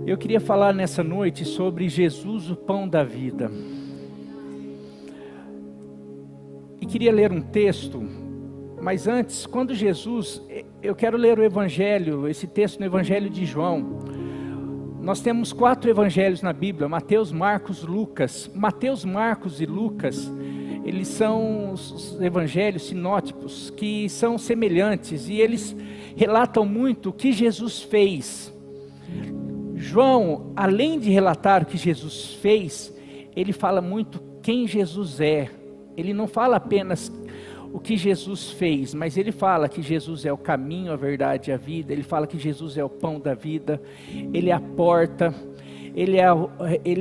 Eu queria falar nessa noite sobre Jesus, o pão da vida. E queria ler um texto, mas antes, quando Jesus, eu quero ler o Evangelho, esse texto no Evangelho de João. Nós temos 4 evangelhos na Bíblia, Mateus, Marcos, Lucas. Mateus, Marcos e Lucas, eles são os evangelhos sinóticos, que são semelhantes, e eles relatam muito o que Jesus fez. João, além de relatar o que Jesus fez, ele fala muito quem Jesus é. Ele não fala apenas o que Jesus fez, mas ele fala que Jesus é o caminho, a verdade e a vida. Ele fala que Jesus é o pão da vida, ele é a porta, ele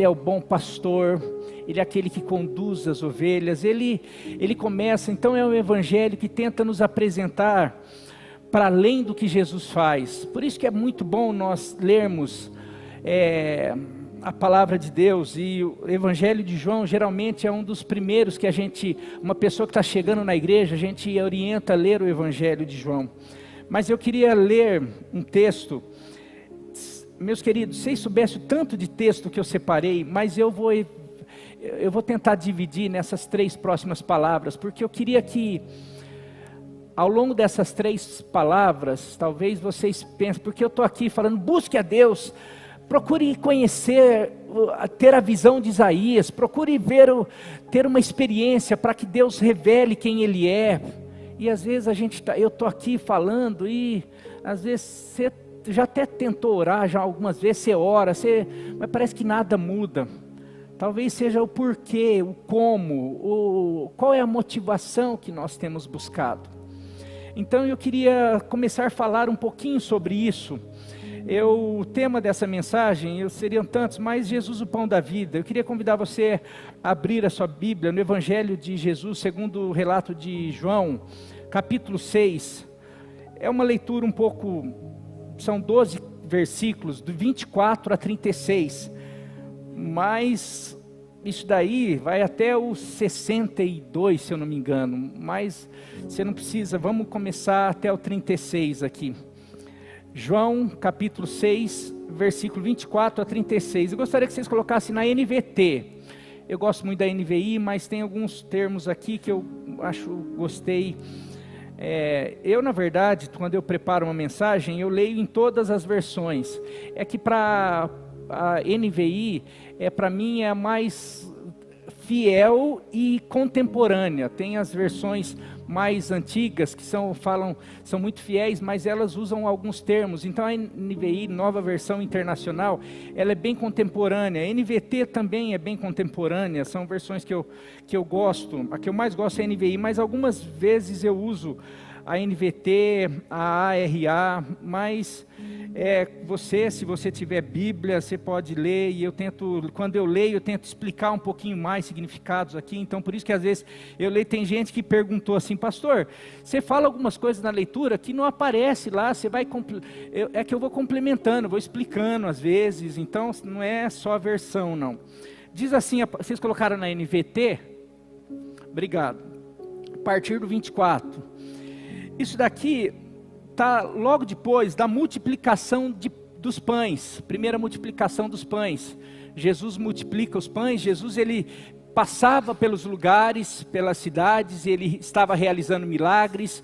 é o bom pastor, ele é aquele que conduz as ovelhas. Ele começa, então é um evangelho que tenta nos apresentar para além do que Jesus faz. Por isso que é muito bom nós lermos a palavra de Deus, e o Evangelho de João geralmente é um dos primeiros que uma pessoa que está chegando na igreja, a gente orienta a ler o Evangelho de João. Mas eu queria ler um texto, meus queridos, vocês soubessem o tanto de texto que eu separei, mas eu vou tentar dividir nessas 3 próximas palavras, porque eu queria que ao longo dessas 3 palavras, talvez vocês pensem, porque eu estou aqui falando, busque a Deus, procure conhecer, ter a visão de Isaías, procure ter uma experiência para que Deus revele quem Ele é. E às vezes eu estou aqui falando e às vezes você já até tentou orar, já algumas vezes você ora, mas parece que nada muda. Talvez seja o porquê, o como, qual é a motivação que nós temos buscado. Então eu queria começar a falar um pouquinho sobre isso. O tema dessa mensagem, seriam tantos, mas Jesus, o pão da vida. Eu queria convidar você a abrir a sua Bíblia no Evangelho de Jesus, segundo o relato de João, capítulo 6. É uma leitura são 12 versículos, do 24 a 36. Mas isso daí vai até o 62, se eu não me engano. Mas você não precisa, vamos começar até o 36 aqui. João capítulo 6, versículo 24 a 36. Eu gostaria que vocês colocassem na NVT. Eu gosto muito da NVI, mas tem alguns termos aqui que eu gostei. Na verdade, quando eu preparo uma mensagem, eu leio em todas as versões. É que para a NVI, para mim é a mais fiel e contemporânea. Tem as versões mais antigas que são muito fiéis, mas elas usam alguns termos. Então a NVI, nova versão internacional, ela é bem contemporânea. A NVT também é bem contemporânea. São versões que eu gosto. A que eu mais gosto é a NVI, mas algumas vezes eu uso a NVT, a ARA, mas se você tiver Bíblia, você pode ler, e quando eu leio, eu tento explicar um pouquinho mais significados aqui. Então por isso que às vezes eu leio, tem gente que perguntou assim, pastor, você fala algumas coisas na leitura que não aparece lá, é que eu vou complementando, vou explicando às vezes, então não é só a versão não. Diz assim, vocês colocaram na NVT? Obrigado. A partir do 24. Isso daqui está logo depois da multiplicação dos pães, primeira multiplicação dos pães. Jesus multiplica os pães. Jesus ele passava pelos lugares, pelas cidades, ele estava realizando milagres.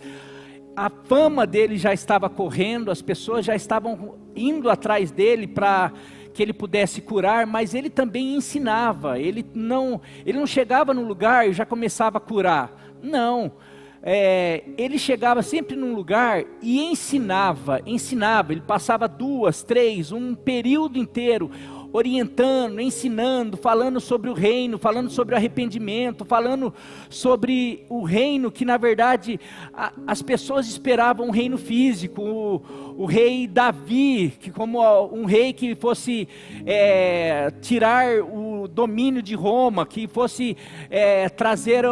A fama dele já estava correndo, as pessoas já estavam indo atrás dele para que ele pudesse curar, mas ele também ensinava. Ele não chegava no lugar e já começava a curar, não. Ele chegava sempre num lugar e ensinava, ele passava 2, 3, um período inteiro, orientando, ensinando, falando sobre o reino, falando sobre o arrependimento, falando sobre o reino que na verdade as pessoas esperavam um reino físico, o rei Davi, que como um rei que fosse tirar o domínio de Roma, que fosse trazer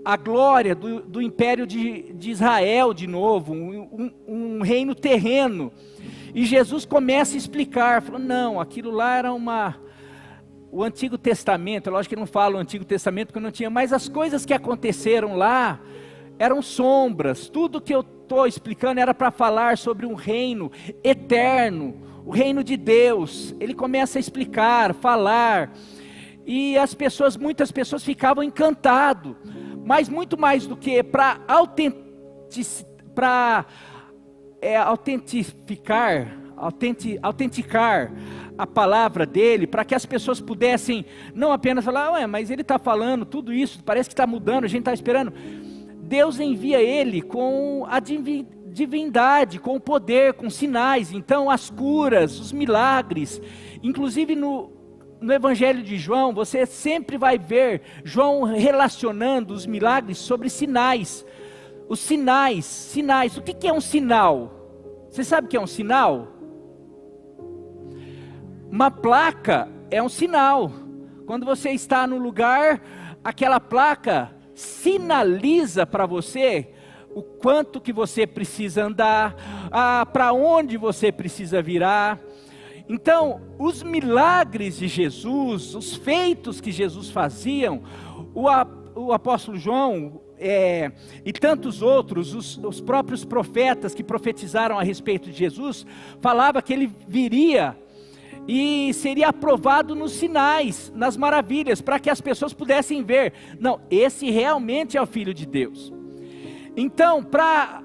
a glória do império de Israel de novo, um reino terreno. E Jesus começa a explicar, falando, não, aquilo lá era o Antigo Testamento. Lógico que ele não fala o Antigo Testamento porque não tinha, mas as coisas que aconteceram lá eram sombras. Tudo que eu estou explicando era para falar sobre um reino eterno, o reino de Deus. Ele começa a explicar, falar, e muitas pessoas ficavam encantadas, mas muito mais do que para autenticar a palavra dele, para que as pessoas pudessem não apenas falar, ué, mas ele está falando tudo isso, parece que está mudando, a gente está esperando. Deus envia ele com a divindade, com o poder, com sinais. Então as curas, os milagres, inclusive no Evangelho de João, você sempre vai ver João relacionando os milagres sobre sinais. Os sinais, o que é um sinal? Você sabe o que é um sinal? Uma placa é um sinal. Quando você está no lugar, aquela placa sinaliza para você o quanto que você precisa andar, para onde você precisa virar. Então, os milagres de Jesus, os feitos que Jesus fazia, o apóstolo João e tantos outros, os próprios profetas que profetizaram a respeito de Jesus, falava que ele viria e seria aprovado nos sinais, nas maravilhas, para que as pessoas pudessem ver, não, esse realmente é o Filho de Deus. Então, para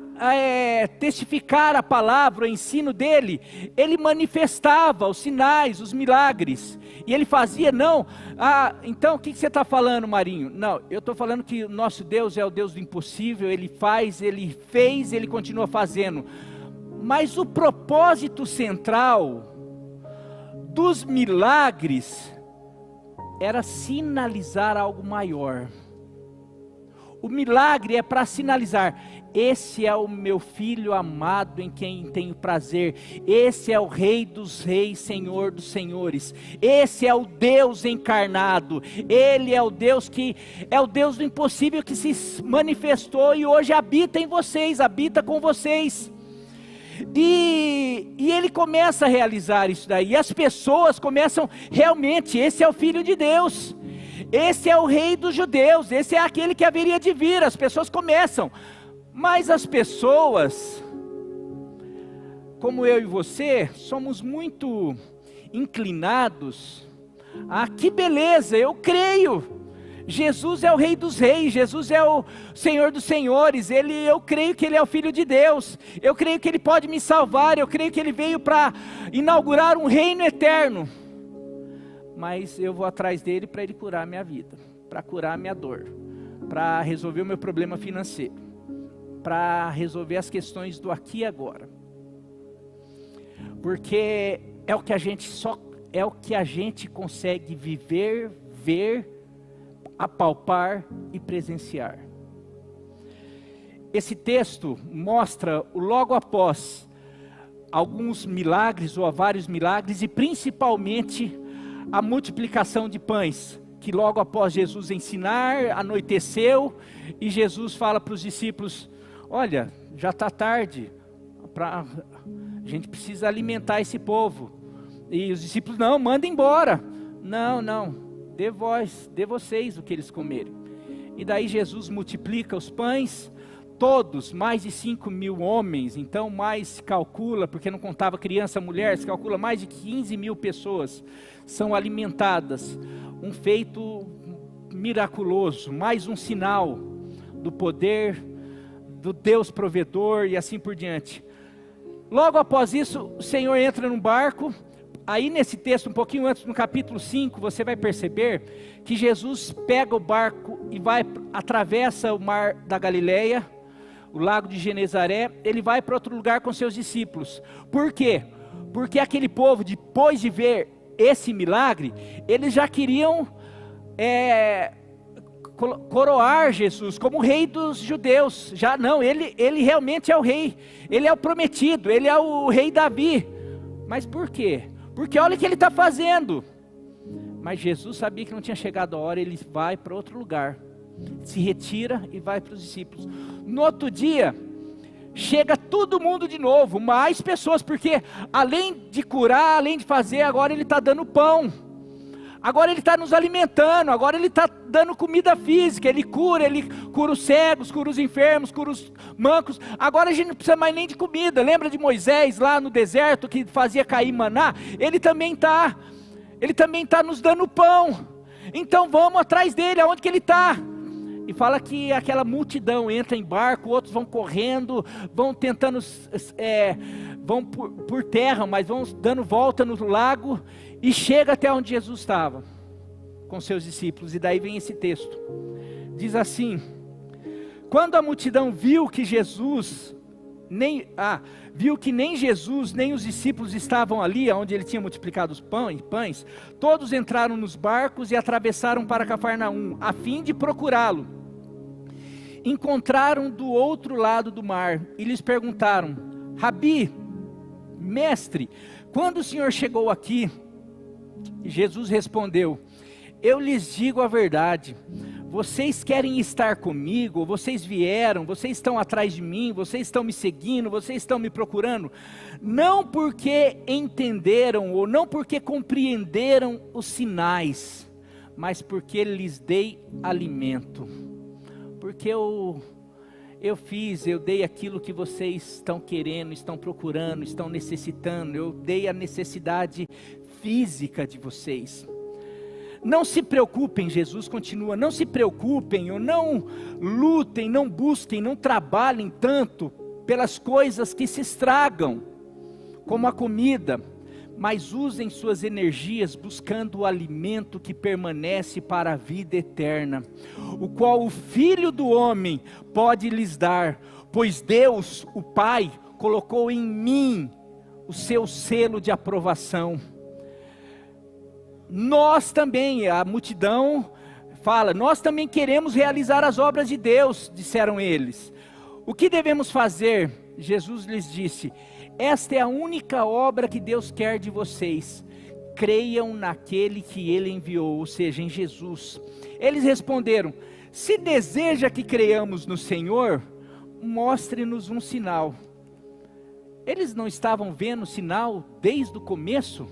testificar a palavra, o ensino dele, ele manifestava os sinais, os milagres, e ele fazia, então o que você está falando, Marinho? Não, eu estou falando que o nosso Deus é o Deus do impossível, ele faz, ele fez, ele continua fazendo, mas o propósito central dos milagres era sinalizar algo maior. O milagre é para sinalizar, esse é o meu filho amado em quem tenho prazer, esse é o Rei dos reis, Senhor dos senhores, esse é o Deus encarnado, ele é o Deus que é o Deus do impossível que se manifestou e hoje habita em vocês, habita com vocês. E ele começa a realizar isso daí, e as pessoas começam, realmente, esse é o Filho de Deus, esse é o Rei dos judeus, esse é aquele que haveria de vir. As pessoas começam, mas as pessoas, como eu e você, somos muito inclinados que beleza, eu creio, Jesus é o Rei dos reis, Jesus é o Senhor dos senhores, eu creio que ele é o Filho de Deus, eu creio que ele pode me salvar, eu creio que ele veio para inaugurar um reino eterno, mas eu vou atrás dele para ele curar a minha vida, para curar a minha dor, para resolver o meu problema financeiro, para resolver as questões do aqui e agora, porque é o que a gente consegue viver, ver, apalpar e presenciar. Esse texto mostra logo após alguns milagres ou vários milagres, e principalmente a multiplicação de pães, que logo após Jesus ensinar, anoiteceu, e Jesus fala para os discípulos, olha, já está tarde, a gente precisa alimentar esse povo, e os discípulos, não, manda embora, não, dê vocês o que eles comerem. E daí Jesus multiplica os pães, todos, mais de 5.000 homens, então mais se calcula, porque não contava criança, mulher, se calcula mais de 15.000 pessoas são alimentadas, um feito miraculoso, mais um sinal do poder do Deus provedor e assim por diante. Logo após isso, o Senhor entra num barco. Aí nesse texto, um pouquinho antes, no capítulo 5, você vai perceber que Jesus pega o barco e atravessa o mar da Galileia, o lago de Genezaré, ele vai para outro lugar com seus discípulos. Por quê? Porque aquele povo, depois de ver esse milagre, eles já queriam coroar Jesus como rei dos judeus. Já não, ele realmente é o rei, ele é o prometido, ele é o rei Davi. Mas por quê? Porque olha o que ele está fazendo. Mas Jesus sabia que não tinha chegado a hora, ele vai para outro lugar, se retira e vai para os discípulos. No outro dia, chega todo mundo de novo, mais pessoas, porque além de curar, além de fazer, agora ele está dando pão. Agora Ele está nos alimentando, agora Ele está dando comida física, Ele cura os cegos, cura os enfermos, cura os mancos. Agora a gente não precisa mais nem de comida. Lembra de Moisés lá no deserto que fazia cair maná? Ele também está nos dando pão. Então vamos atrás dele, aonde que Ele está? E fala que aquela multidão entra em barco, outros vão correndo, vão tentando, vão por terra, mas vão dando volta no lago, e chega até onde Jesus estava, com seus discípulos. E daí vem esse texto, diz assim: quando a multidão viu que nem Jesus, nem os discípulos estavam ali, onde Ele tinha multiplicado os pães, todos entraram nos barcos e atravessaram para Cafarnaum, a fim de procurá-lo. Encontraram do outro lado do mar, e lhes perguntaram: Rabi, mestre, quando o Senhor chegou aqui? Jesus respondeu: eu lhes digo a verdade, vocês querem estar comigo, vocês vieram, vocês estão atrás de mim, vocês estão me seguindo, vocês estão me procurando, não porque entenderam, ou não porque compreenderam os sinais, mas porque lhes dei alimento, porque eu dei aquilo que vocês estão querendo, estão procurando, estão necessitando, eu dei a necessidade física de vocês. Não se preocupem, Jesus continua, não se preocupem, ou não lutem, não busquem, não trabalhem tanto pelas coisas que se estragam, como a comida, mas usem suas energias buscando o alimento que permanece para a vida eterna, o qual o Filho do Homem pode lhes dar, pois Deus, o Pai, colocou em mim o seu selo de aprovação. Nós também, a multidão fala, nós também queremos realizar as obras de Deus, disseram eles. O que devemos fazer? Jesus lhes disse: esta é a única obra que Deus quer de vocês, creiam naquele que Ele enviou, ou seja, em Jesus. Eles responderam: se deseja que creiamos no Senhor, mostre-nos um sinal. Eles não estavam vendo sinal desde o começo?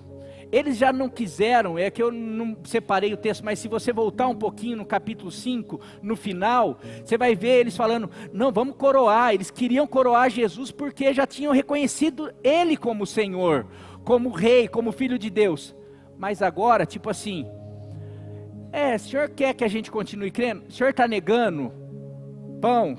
Eles já não quiseram, é que eu não separei o texto, mas se você voltar um pouquinho no capítulo 5, no final, você vai ver eles falando: não, vamos coroar. Eles queriam coroar Jesus porque já tinham reconhecido Ele como Senhor, como Rei, como Filho de Deus. Mas agora, tipo assim, o Senhor quer que a gente continue crendo? O Senhor está negando pão?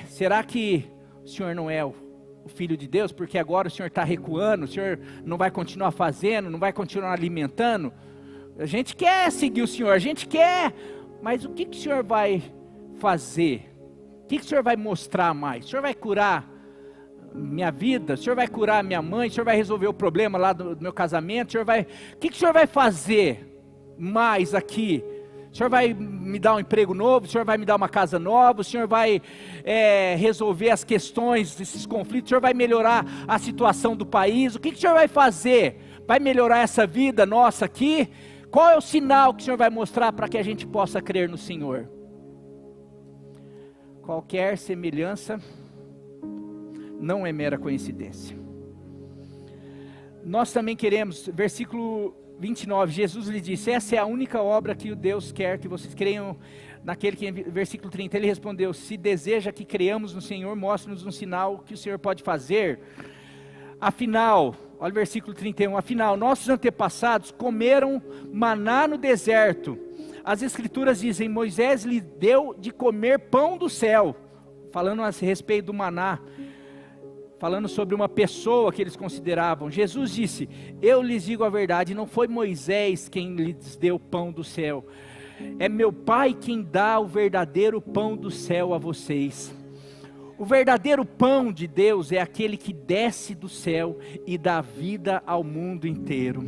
Será que o Senhor não é o Filho de Deus, porque agora o Senhor está recuando, o Senhor não vai continuar fazendo, não vai continuar alimentando? A gente quer seguir o Senhor, a gente quer, mas o que o Senhor vai fazer? O que o Senhor vai mostrar mais? O Senhor vai curar minha vida? O Senhor vai curar minha mãe? O Senhor vai resolver o problema lá do meu casamento? O que o Senhor vai fazer mais aqui? O Senhor vai me dar um emprego novo? O Senhor vai me dar uma casa nova? O Senhor vai resolver as questões desses conflitos? O Senhor vai melhorar a situação do país? O que o Senhor vai fazer? Vai melhorar essa vida nossa aqui? Qual é o sinal que o Senhor vai mostrar para que a gente possa crer no Senhor? Qualquer semelhança não é mera coincidência. Nós também queremos, versículo 29, Jesus lhe disse: essa é a única obra que o Deus quer que vocês creiam naquele que, versículo 30, ele respondeu: se deseja que creiamos no Senhor, mostre-nos um sinal que o Senhor pode fazer. Afinal, olha o versículo 31, afinal, nossos antepassados comeram maná no deserto. As escrituras dizem: Moisés lhe deu de comer pão do céu, falando a respeito do maná, falando sobre uma pessoa que eles consideravam. Jesus disse: eu lhes digo a verdade, não foi Moisés quem lhes deu pão do céu, é meu Pai quem dá o verdadeiro pão do céu a vocês. O verdadeiro pão de Deus é aquele que desce do céu e dá vida ao mundo inteiro.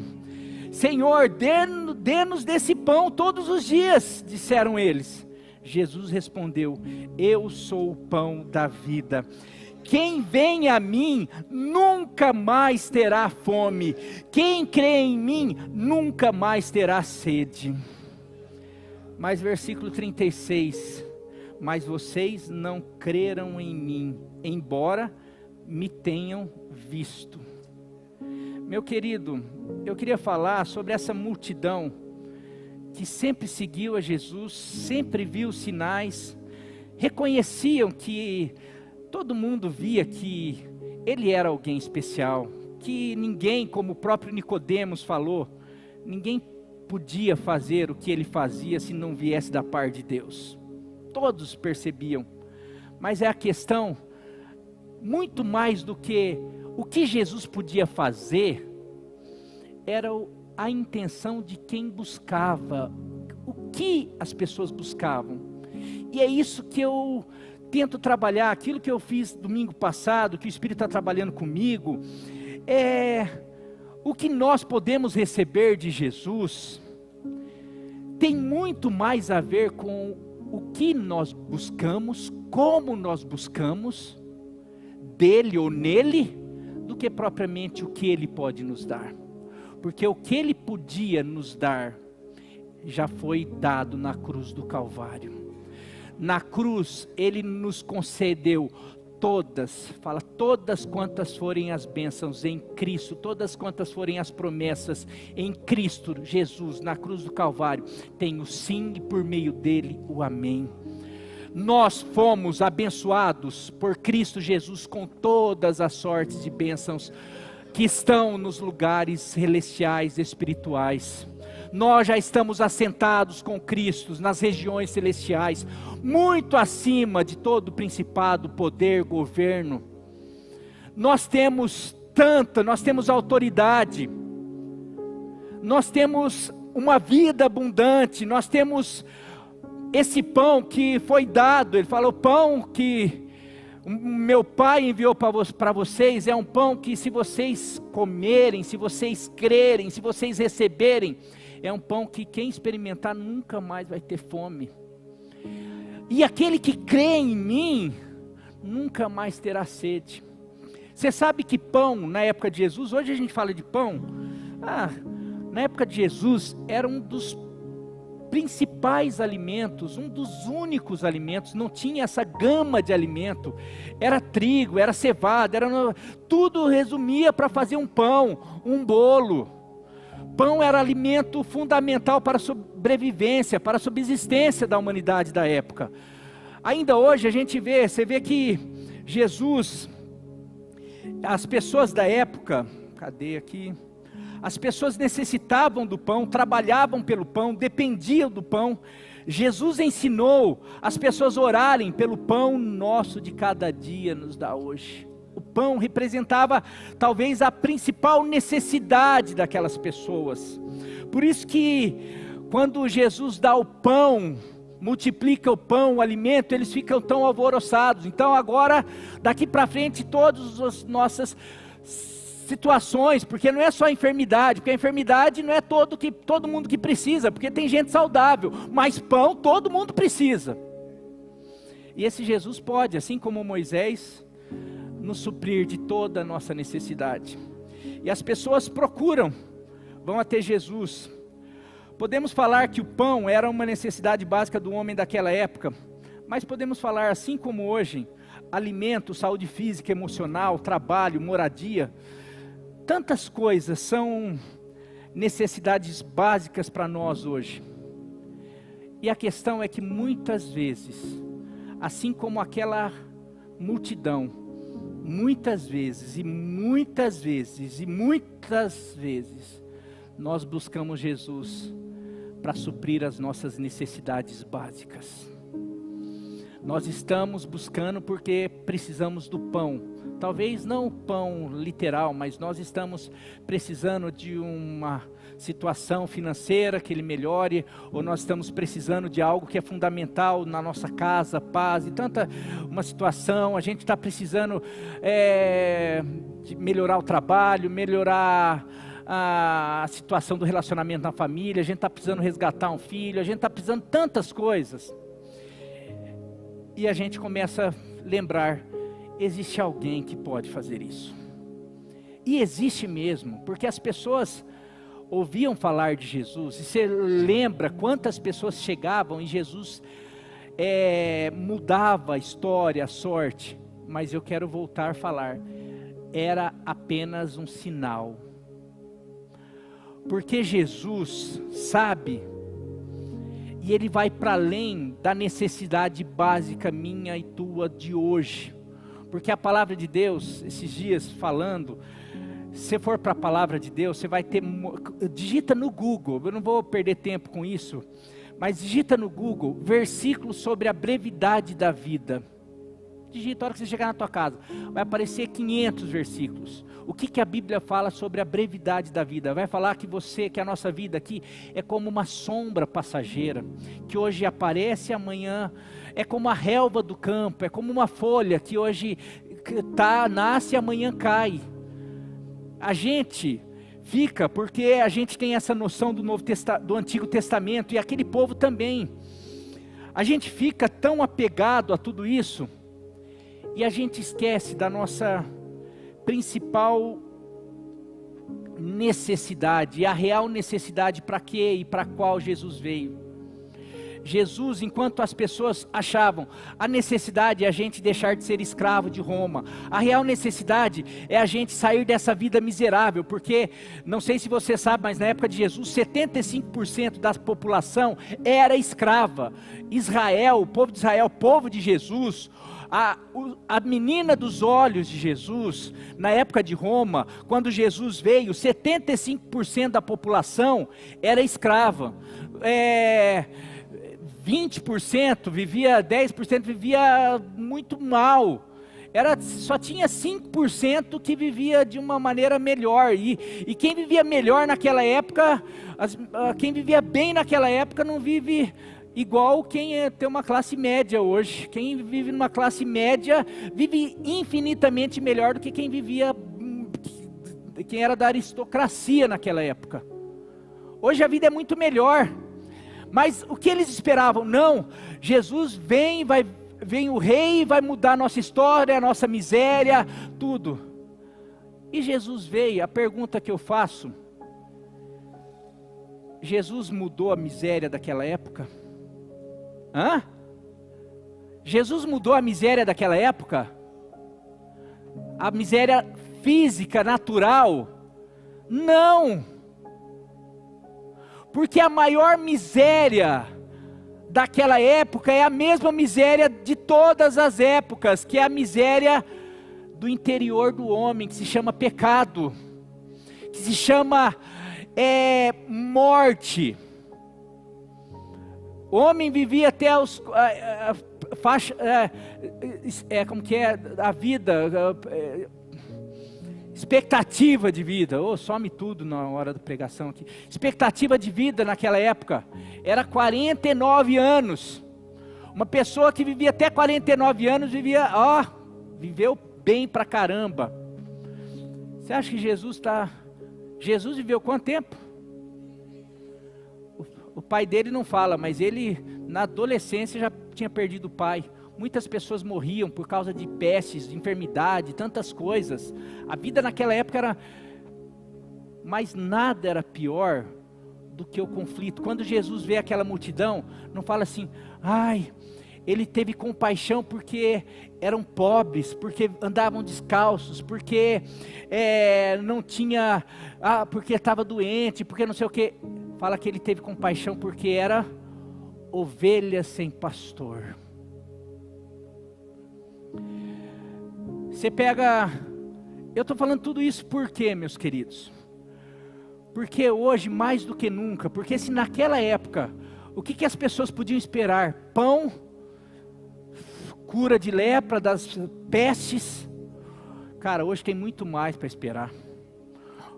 Senhor, dê-nos desse pão todos os dias, disseram eles. Jesus respondeu: eu sou o pão da vida. Quem vem a mim nunca mais terá fome. Quem crê em mim nunca mais terá sede. Mas versículo 36, mas vocês não creram em mim, embora me tenham visto. Meu querido, eu queria falar sobre essa multidão que sempre seguiu a Jesus, sempre viu os sinais, reconheciam que todo mundo via que ele era alguém especial, que ninguém, como o próprio Nicodemos falou, ninguém podia fazer o que ele fazia se não viesse da parte de Deus. Todos percebiam, mas é a questão, muito mais do que o que Jesus podia fazer, era a intenção de quem buscava, o que as pessoas buscavam. E é isso que eu tento trabalhar, aquilo que eu fiz domingo passado, que o Espírito está trabalhando comigo, o que nós podemos receber de Jesus, tem muito mais a ver com o que nós buscamos, como nós buscamos, dele ou nele, do que propriamente o que ele pode nos dar. Porque o que ele podia nos dar, já foi dado na cruz do Calvário. Na cruz, ele nos concedeu todas quantas forem as bênçãos em Cristo, todas quantas forem as promessas em Cristo Jesus, na cruz do Calvário, tem o sim e por meio dele o amém. Nós fomos abençoados por Cristo Jesus com todas as sortes de bênçãos que estão nos lugares celestiais, espirituais. Nós já estamos assentados com Cristo nas regiões celestiais, muito acima de todo principado, poder, governo. Nós temos autoridade, nós temos uma vida abundante, nós temos esse pão que foi dado. Ele falou: o pão que meu Pai enviou para vocês é um pão que, se vocês comerem, se vocês crerem, se vocês receberem, é um pão que quem experimentar nunca mais vai ter fome. E aquele que crê em mim, nunca mais terá sede. Você sabe que pão, na época de Jesus, hoje a gente fala de pão, na época de Jesus, era um dos principais alimentos, um dos únicos alimentos, não tinha essa gama de alimento, era trigo, era cevada, tudo resumia para fazer um pão, um bolo. Pão era alimento fundamental para a sobrevivência, para a subsistência da humanidade da época. Ainda hoje você vê que Jesus, as pessoas da época, as pessoas necessitavam do pão, trabalhavam pelo pão, dependiam do pão. Jesus ensinou as pessoas a orarem pelo pão nosso de cada dia nos dá hoje. O pão representava talvez a principal necessidade daquelas pessoas. Por isso que quando Jesus dá o pão, multiplica o pão, o alimento, eles ficam tão alvoroçados. Então agora, daqui para frente, todas as nossas situações, porque não é só enfermidade, porque a enfermidade não é todo mundo que precisa, porque tem gente saudável, mas pão todo mundo precisa. E esse Jesus pode, assim como Moisés, nos suprir de toda a nossa necessidade. E as pessoas vão até Jesus. Podemos falar que o pão era uma necessidade básica do homem daquela época, mas podemos falar, assim como hoje, alimento, saúde física, emocional, trabalho, moradia, tantas coisas são necessidades básicas para nós hoje. E a questão é que muitas vezes, assim como aquela multidão, muitas vezes, nós buscamos Jesus para suprir as nossas necessidades básicas. Nós estamos buscando porque precisamos do pão. Talvez não o pão literal, mas nós estamos precisando de uma situação financeira que ele melhore, ou nós estamos precisando de algo que é fundamental na nossa casa, paz, e uma situação, a gente está precisando de melhorar o trabalho, melhorar a situação do relacionamento na família, a gente está precisando resgatar um filho, a gente está precisando de tantas coisas. E a gente começa a lembrar, existe alguém que pode fazer isso. E existe mesmo, porque as pessoas ouviam falar de Jesus, e você lembra quantas pessoas chegavam e Jesus mudava a história, a sorte. Mas eu quero voltar a falar, era apenas um sinal. Porque Jesus sabe, e Ele vai para além da necessidade básica minha e tua de hoje. Porque a palavra de Deus, esses dias falando, se você for para a palavra de Deus, você vai ter, digita no Google, eu não vou perder tempo com isso, mas digita no Google, versículos sobre a brevidade da vida. Digita a hora que você chegar na tua casa, vai aparecer 500 versículos. O que a Bíblia fala sobre a brevidade da vida? Vai falar que a nossa vida aqui é como uma sombra passageira, que hoje aparece e amanhã é como a relva do campo, é como uma folha que hoje nasce e amanhã cai. A gente fica, porque a gente tem essa noção do Antigo Testamento, e aquele povo também. A gente fica tão apegado a tudo isso, e a gente esquece da nossa principal necessidade, e a real necessidade para quê e para qual Jesus veio. Jesus, enquanto as pessoas achavam a necessidade é a gente deixar de ser escravo de Roma, a real necessidade é a gente sair dessa vida miserável, porque, não sei se você sabe, mas na época de Jesus, 75% da população era escrava. Israel, o povo de Israel, o povo de Jesus, a menina dos olhos de Jesus, na época de Roma, quando Jesus veio, 75% da população era escrava. 20% vivia, 10% vivia muito mal. Só tinha 5% que vivia de uma maneira melhor. E quem vivia melhor naquela época, quem vivia bem naquela época não vive igual quem tem uma classe média hoje. Quem vive numa classe média vive infinitamente melhor do que quem era da aristocracia naquela época. Hoje a vida é muito melhor. Mas o que eles esperavam? Não, Jesus vem o rei, vai mudar a nossa história, a nossa miséria, tudo. E Jesus veio, a pergunta que eu faço, Jesus mudou a miséria daquela época? Jesus mudou a miséria daquela época? A miséria física, natural? Não! Porque a maior miséria daquela época é a mesma miséria de todas as épocas, que é a miséria do interior do homem, que se chama pecado, que se chama morte. O homem vivia até a vida, expectativa de vida, some tudo na hora da pregação aqui. Expectativa de vida naquela época era 49 anos. Uma pessoa que vivia até 49 anos viveu bem pra caramba. Você acha que Jesus viveu quanto tempo? O pai dele não fala, mas ele na adolescência já tinha perdido o pai. Muitas pessoas morriam por causa de pestes, de enfermidade, tantas coisas. A vida naquela época era... Mas nada era pior do que o conflito. Quando Jesus vê aquela multidão, não fala assim, ele teve compaixão porque eram pobres, porque andavam descalços, porque não tinha... porque estava doente, porque não sei o que. Fala que ele teve compaixão porque era ovelha sem pastor. Você pega, eu estou falando tudo isso por quê, meus queridos? Porque hoje, mais do que nunca, porque se naquela época, o que as pessoas podiam esperar? Pão, cura de lepra, das pestes. Cara, hoje tem muito mais para esperar.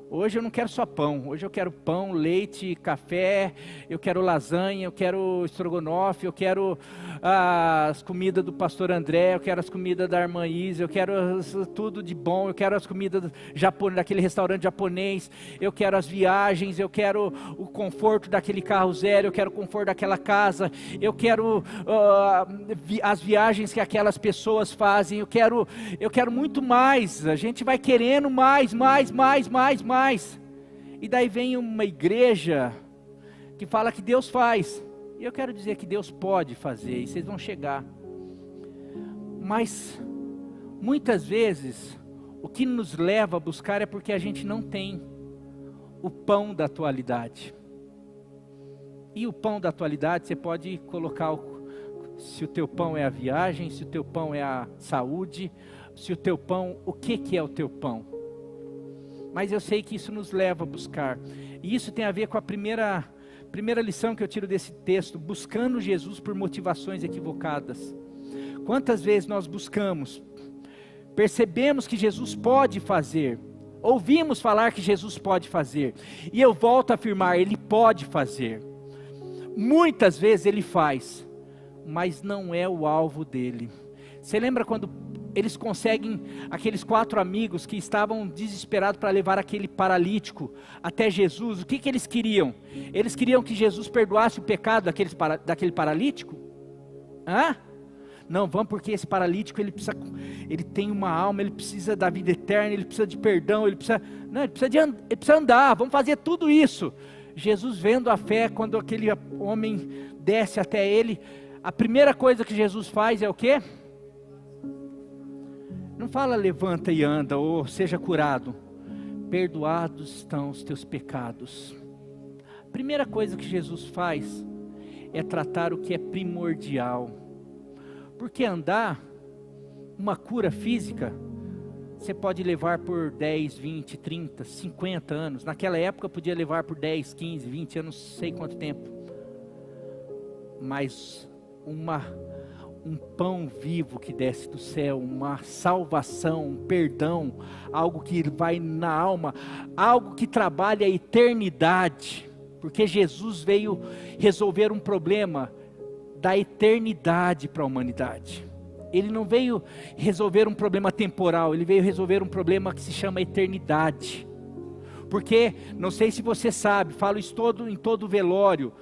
Hoje eu não quero só pão, hoje eu quero pão, leite, café, eu quero lasanha, eu quero estrogonofe, eu quero as comidas do pastor André, eu quero as comidas da irmã Isa, eu quero tudo de bom, eu quero as comidas daquele restaurante japonês, eu quero as viagens, eu quero o conforto daquele carro zero, eu quero o conforto daquela casa, eu quero as viagens que aquelas pessoas fazem, eu quero muito mais. A gente vai querendo mais. E daí vem uma igreja que fala que Deus faz, e eu quero dizer que Deus pode fazer, e vocês vão chegar, mas muitas vezes o que nos leva a buscar é porque a gente não tem o pão da atualidade. E o pão da atualidade, você pode colocar, se o teu pão é a viagem, se o teu pão é a saúde, se o teu pão, o que é o teu pão? Mas eu sei que isso nos leva a buscar. E isso tem a ver com a primeira lição que eu tiro desse texto, buscando Jesus por motivações equivocadas. Quantas vezes nós buscamos, percebemos que Jesus pode fazer, ouvimos falar que Jesus pode fazer, e eu volto a afirmar, Ele pode fazer. Muitas vezes Ele faz, mas não é o alvo dele. Você lembra quando eles conseguem, aqueles 4 amigos que estavam desesperados para levar aquele paralítico até Jesus, o que eles queriam? Eles queriam que Jesus perdoasse o pecado daquele paralítico? Não, vamos, porque esse paralítico ele tem uma alma, ele precisa da vida eterna, ele precisa de perdão, ele precisa andar, vamos fazer tudo isso. Jesus, vendo a fé, quando aquele homem desce até ele, a primeira coisa que Jesus faz é o quê? Não fala levanta e anda, ou seja curado. Perdoados estão os teus pecados. A primeira coisa que Jesus faz é tratar o que é primordial. Porque andar, uma cura física, você pode levar por 10, 20, 30, 50 anos. Naquela época podia levar por 10, 15, 20 anos, não sei quanto tempo. Mas um pão vivo que desce do céu, uma salvação, um perdão, algo que vai na alma, algo que trabalha a eternidade. Porque Jesus veio resolver um problema da eternidade para a humanidade. Ele não veio resolver um problema temporal, ele veio resolver um problema que se chama eternidade. Porque, não sei se você sabe, falo isso em todo velório,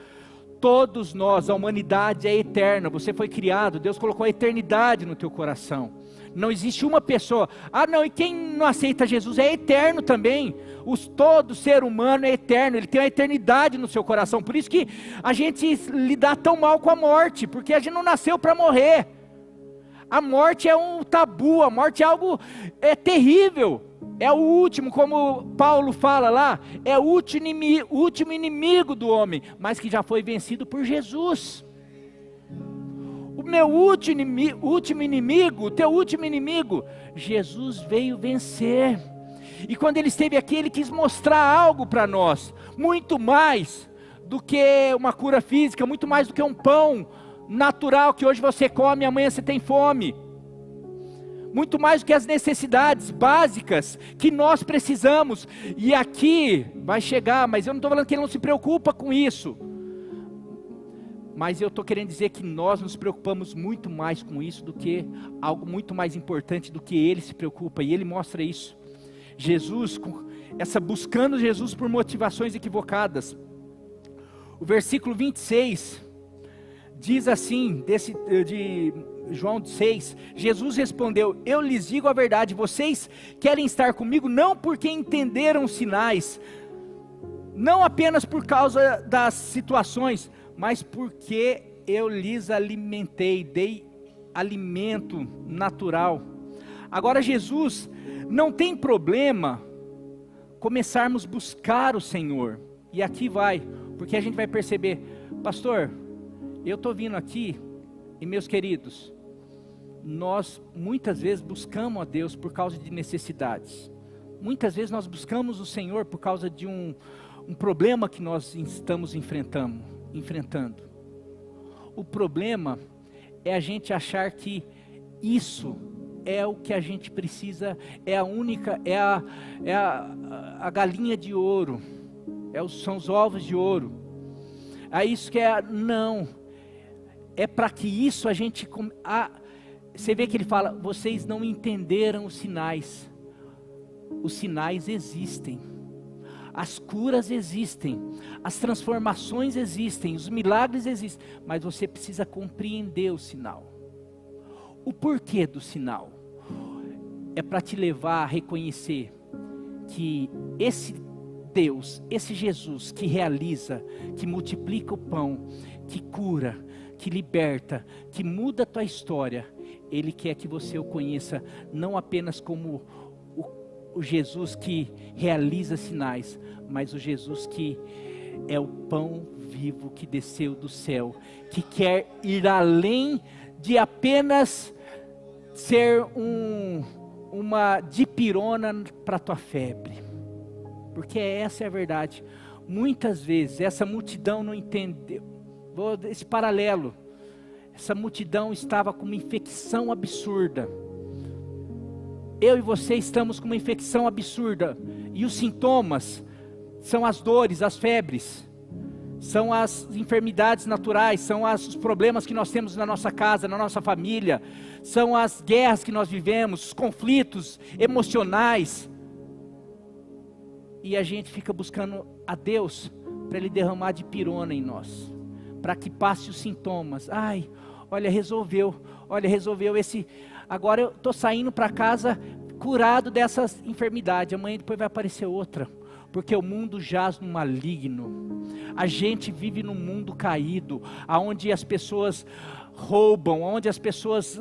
todos nós, a humanidade é eterna, você foi criado, Deus colocou a eternidade no teu coração. Não existe uma pessoa, não, e quem não aceita Jesus é eterno também. Todo ser humano é eterno, ele tem a eternidade no seu coração. Por isso que a gente lidar tão mal com a morte, porque a gente não nasceu para morrer. A morte é um tabu, a morte é algo terrível. É o último, como Paulo fala lá, é o último inimigo do homem, mas que já foi vencido por Jesus. O meu último inimigo, o teu último inimigo, Jesus veio vencer. E quando Ele esteve aqui, Ele quis mostrar algo para nós, muito mais do que uma cura física, muito mais do que um pão natural que hoje você come, amanhã você tem fome. Muito mais do que as necessidades básicas que nós precisamos. E aqui vai chegar, mas eu não estou falando que Ele não se preocupa com isso. Mas eu estou querendo dizer que nós nos preocupamos muito mais com isso do que algo muito mais importante do que Ele se preocupa. E Ele mostra isso. Jesus, buscando Jesus por motivações equivocadas. O versículo 26 diz assim, de João 6, Jesus respondeu: eu lhes digo a verdade, vocês querem estar comigo não porque entenderam os sinais, não apenas por causa das situações, mas porque eu lhes alimentei, dei alimento natural. Agora Jesus não tem problema começarmos a buscar o Senhor, e aqui vai, porque a gente vai perceber, pastor, eu estou vindo aqui, e meus queridos, nós muitas vezes buscamos a Deus por causa de necessidades, muitas vezes nós buscamos o Senhor por causa de um problema que nós estamos enfrentando. O problema é a gente achar que isso é o que a gente precisa, é a única, é a galinha de ouro, são os ovos de ouro, é isso que não, é para que isso a gente, você vê que ele fala, vocês não entenderam os sinais existem, as curas existem, as transformações existem, os milagres existem, mas você precisa compreender o sinal. O porquê do sinal é para te levar a reconhecer que esse Deus, esse Jesus que realiza, que multiplica o pão, que cura, que liberta, que muda a tua história, Ele quer que você o conheça não apenas como o Jesus que realiza sinais, mas o Jesus que é o pão vivo que desceu do céu, que quer ir além de apenas ser uma dipirona para a tua febre, porque essa é a verdade. Muitas vezes essa multidão não entendeu, esse paralelo, essa multidão estava com uma infecção absurda. Eu e você estamos com uma infecção absurda, e os sintomas são as dores, as febres, são as enfermidades naturais, são os problemas que nós temos na nossa casa, na nossa família, são as guerras que nós vivemos, os conflitos emocionais, e a gente fica buscando a Deus para Ele derramar dipirona em nós, para que passe os sintomas. Ai, olha, resolveu esse, agora eu estou saindo para casa curado dessa enfermidade, amanhã depois vai aparecer outra, porque o mundo jaz no maligno. A gente vive num mundo caído, onde as pessoas roubam, onde as pessoas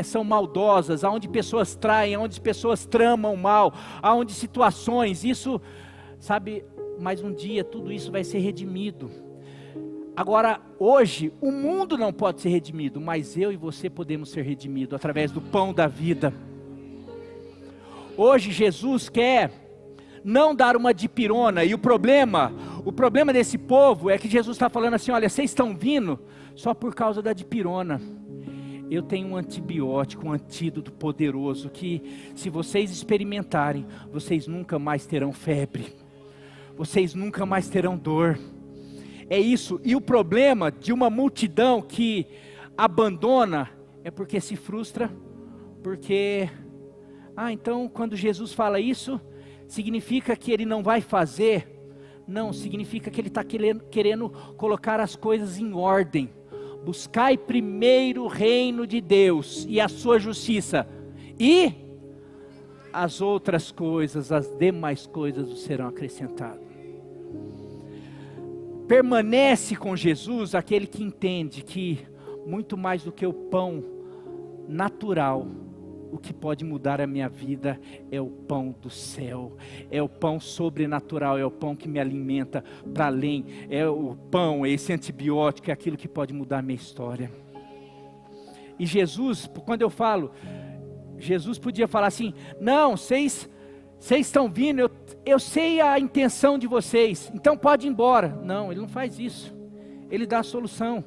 são maldosas, onde pessoas traem, onde as pessoas tramam mal, onde situações, isso, sabe, mas um dia tudo isso vai ser redimido. Agora, hoje, o mundo não pode ser redimido, mas eu e você podemos ser redimidos através do pão da vida. Hoje Jesus quer não dar uma dipirona, e o problema desse povo é que Jesus está falando assim: olha, vocês estão vindo só por causa da dipirona. Eu tenho um antibiótico, um antídoto poderoso, que se vocês experimentarem, vocês nunca mais terão febre, vocês nunca mais terão dor. É isso, e o problema de uma multidão que abandona é porque se frustra, porque, então quando Jesus fala isso, significa que Ele não vai fazer? Não, significa que Ele está querendo colocar as coisas em ordem. Buscai primeiro o reino de Deus e a sua justiça, e as outras coisas, as demais coisas vos serão acrescentadas. Permanece com Jesus aquele que entende que muito mais do que o pão natural, o que pode mudar a minha vida é o pão do céu, é o pão sobrenatural, é o pão que me alimenta para além, é o pão, é esse antibiótico, é aquilo que pode mudar a minha história. E Jesus, quando eu falo, Jesus podia falar assim: não, vocês estão vindo, eu sei a intenção de vocês, então pode ir embora. Não, Ele não faz isso, Ele dá a solução.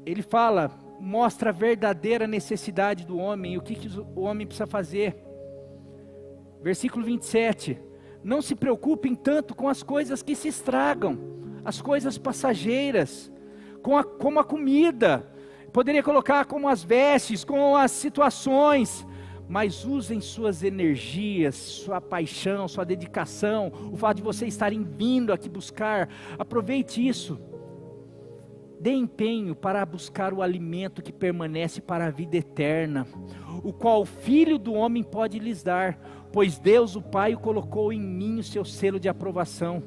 Ele fala, mostra a verdadeira necessidade do homem, e o que o homem precisa fazer. Versículo 27, não se preocupem tanto com as coisas que se estragam, as coisas passageiras, como a comida, poderia colocar como as vestes, com as situações, mas usem suas energias, sua paixão, sua dedicação, o fato de vocês estarem vindo aqui buscar, aproveite isso. Dê empenho para buscar o alimento que permanece para a vida eterna, o qual o Filho do Homem pode lhes dar, pois Deus o Pai colocou em mim o seu selo de aprovação.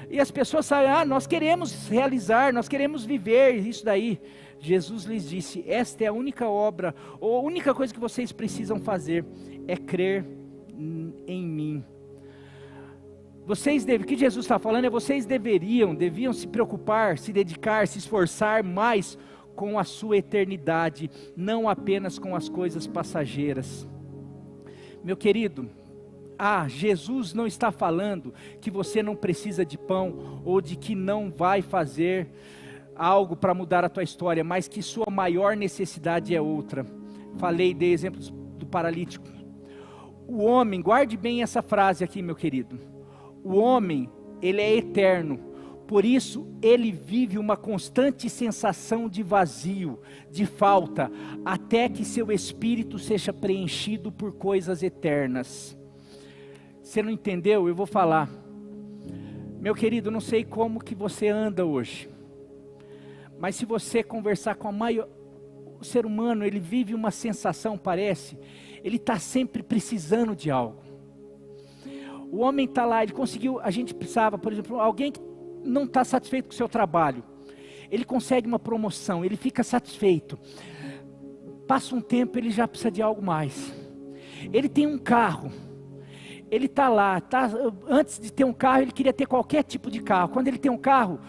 E as pessoas sabem, nós queremos realizar, nós queremos viver isso daí. Jesus lhes disse, esta é a única obra, ou a única coisa que vocês precisam fazer, é crer em mim. O que Jesus está falando é, vocês deviam se preocupar, se dedicar, se esforçar mais com a sua eternidade, não apenas com as coisas passageiras. Meu querido, Jesus não está falando que você não precisa de pão, ou de que não vai fazer algo para mudar a tua história, mas que sua maior necessidade é outra. Dei exemplos do paralítico. O homem, guarde bem essa frase aqui, meu querido. O homem, ele é eterno, por isso ele vive uma constante sensação de vazio, de falta, até que seu espírito seja preenchido por coisas eternas. Você não entendeu? Eu vou falar. Meu querido, não sei como que você anda hoje, mas se você conversar com o ser humano, ele vive uma sensação, parece, ele está sempre precisando de algo. O homem está lá, ele conseguiu, a gente precisava, por exemplo, alguém que não está satisfeito com o seu trabalho, ele consegue uma promoção, ele fica satisfeito, passa um tempo, ele já precisa de algo mais. Ele tem um carro, ele está lá, antes de ter um carro, ele queria ter qualquer tipo de carro. Quando ele tem um carro,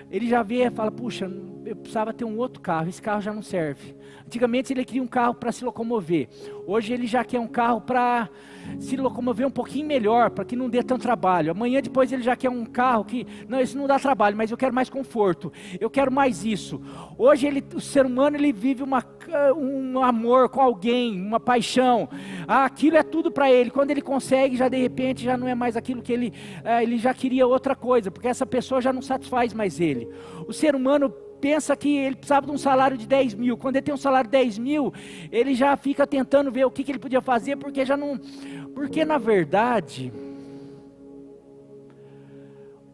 ele já vê e fala, puxa, eu precisava ter um outro carro, esse carro já não serve. Antigamente ele queria um carro para se locomover, hoje ele já quer um carro para se locomover um pouquinho melhor, para que não dê tanto trabalho. Amanhã depois ele já quer um carro que, não, esse não dá trabalho, mas eu quero mais conforto, eu quero mais isso. Hoje o ser humano ele vive um amor com alguém, uma paixão, aquilo é tudo para ele. Quando ele consegue, já de repente já não é mais aquilo que ele já queria outra coisa, porque essa pessoa já não satisfaz mais ele. O ser humano pensa que ele precisava de um salário de 10 mil, quando ele tem um salário de 10 mil, ele já fica tentando ver o que ele podia fazer, porque na verdade,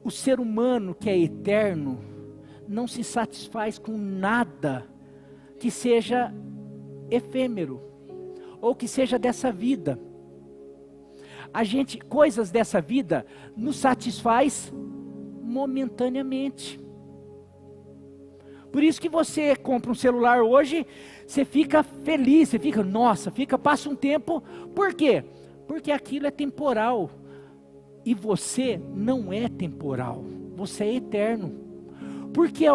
o ser humano que é eterno, não se satisfaz com nada que seja efêmero, ou que seja dessa vida. Coisas dessa vida, nos satisfaz momentaneamente. Por isso que você compra um celular hoje, você fica feliz, passa um tempo, por quê? Porque aquilo é temporal, e você não é temporal, você é eterno. Porque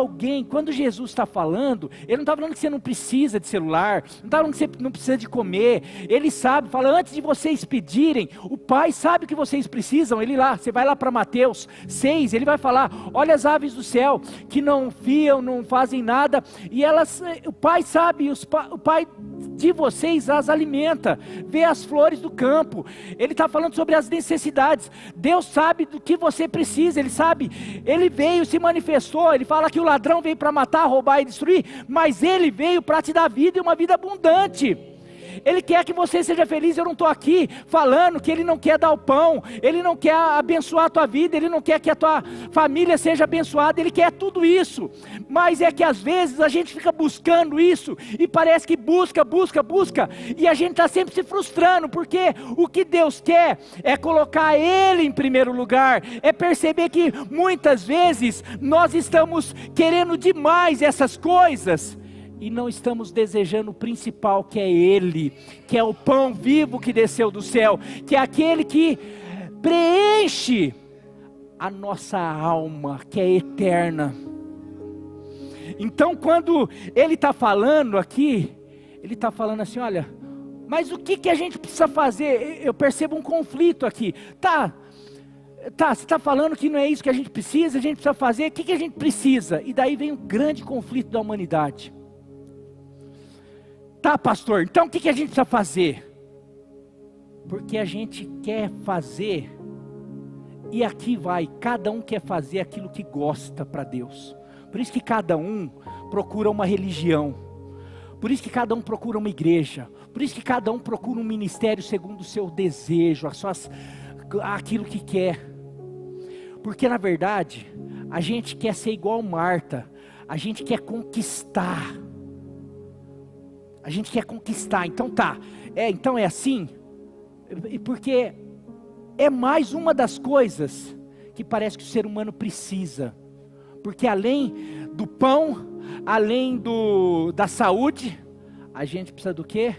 quando Jesus está falando, Ele não está falando que você não precisa de celular, não está falando que você não precisa de comer, Ele sabe, fala, antes de vocês pedirem, o Pai sabe o que vocês precisam. Você vai lá para Mateus 6, Ele vai falar, olha as aves do céu, que não fiam, não fazem nada, e o Pai sabe, o Pai de vocês as alimenta, vê as flores do campo. Ele está falando sobre as necessidades. Deus sabe do que você precisa, Ele sabe, Ele veio, se manifestou, Ele fala que o ladrão veio para matar, roubar e destruir, mas Ele veio para te dar vida e uma vida abundante. Ele quer que você seja feliz. Eu não estou aqui falando que Ele não quer dar o pão, Ele não quer abençoar a tua vida, Ele não quer que a tua família seja abençoada, Ele quer tudo isso, mas é que às vezes a gente fica buscando isso, e parece que busca, e a gente está sempre se frustrando, porque o que Deus quer é colocar Ele em primeiro lugar, é perceber que muitas vezes nós estamos querendo demais essas coisas, e não estamos desejando o principal, que é Ele, que é o pão vivo que desceu do céu, que é aquele que preenche a nossa alma, que é eterna. Então quando Ele está falando aqui, Ele está falando assim, olha, mas o que a gente precisa fazer? Eu percebo um conflito aqui. Você está falando que não é isso que a gente precisa fazer, o que a gente precisa? E daí vem um grande conflito da humanidade. Tá, pastor, então o que a gente precisa fazer? Porque a gente quer fazer, e aqui cada um quer fazer aquilo que gosta para Deus. Por isso que cada um procura uma religião, por isso que cada um procura uma igreja, por isso que cada um procura um ministério segundo o seu desejo, aquilo que quer. Porque na verdade, a gente quer ser igual Marta, a gente quer conquistar. A gente quer conquistar, então é assim, porque é mais uma das coisas que parece que o ser humano precisa, porque além do pão, além da saúde, a gente precisa do quê?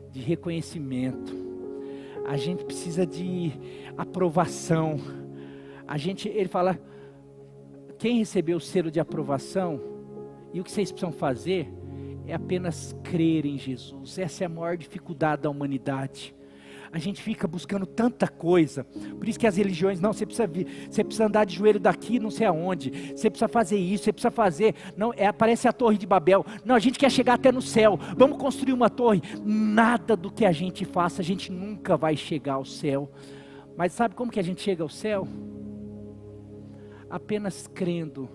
De reconhecimento, a gente precisa de aprovação, ele fala, quem recebeu o selo de aprovação, e o que vocês precisam fazer, é apenas crer em Jesus. Essa é a maior dificuldade da humanidade. A gente fica buscando tanta coisa, por isso que as religiões, não, você precisa andar de joelho daqui, não sei aonde, você precisa fazer isso, você precisa fazer, não, parece a torre de Babel, não, a gente quer chegar até no céu, vamos construir uma torre. Nada do que a gente faça, a gente nunca vai chegar ao céu. Mas sabe como que a gente chega ao céu? Apenas crendo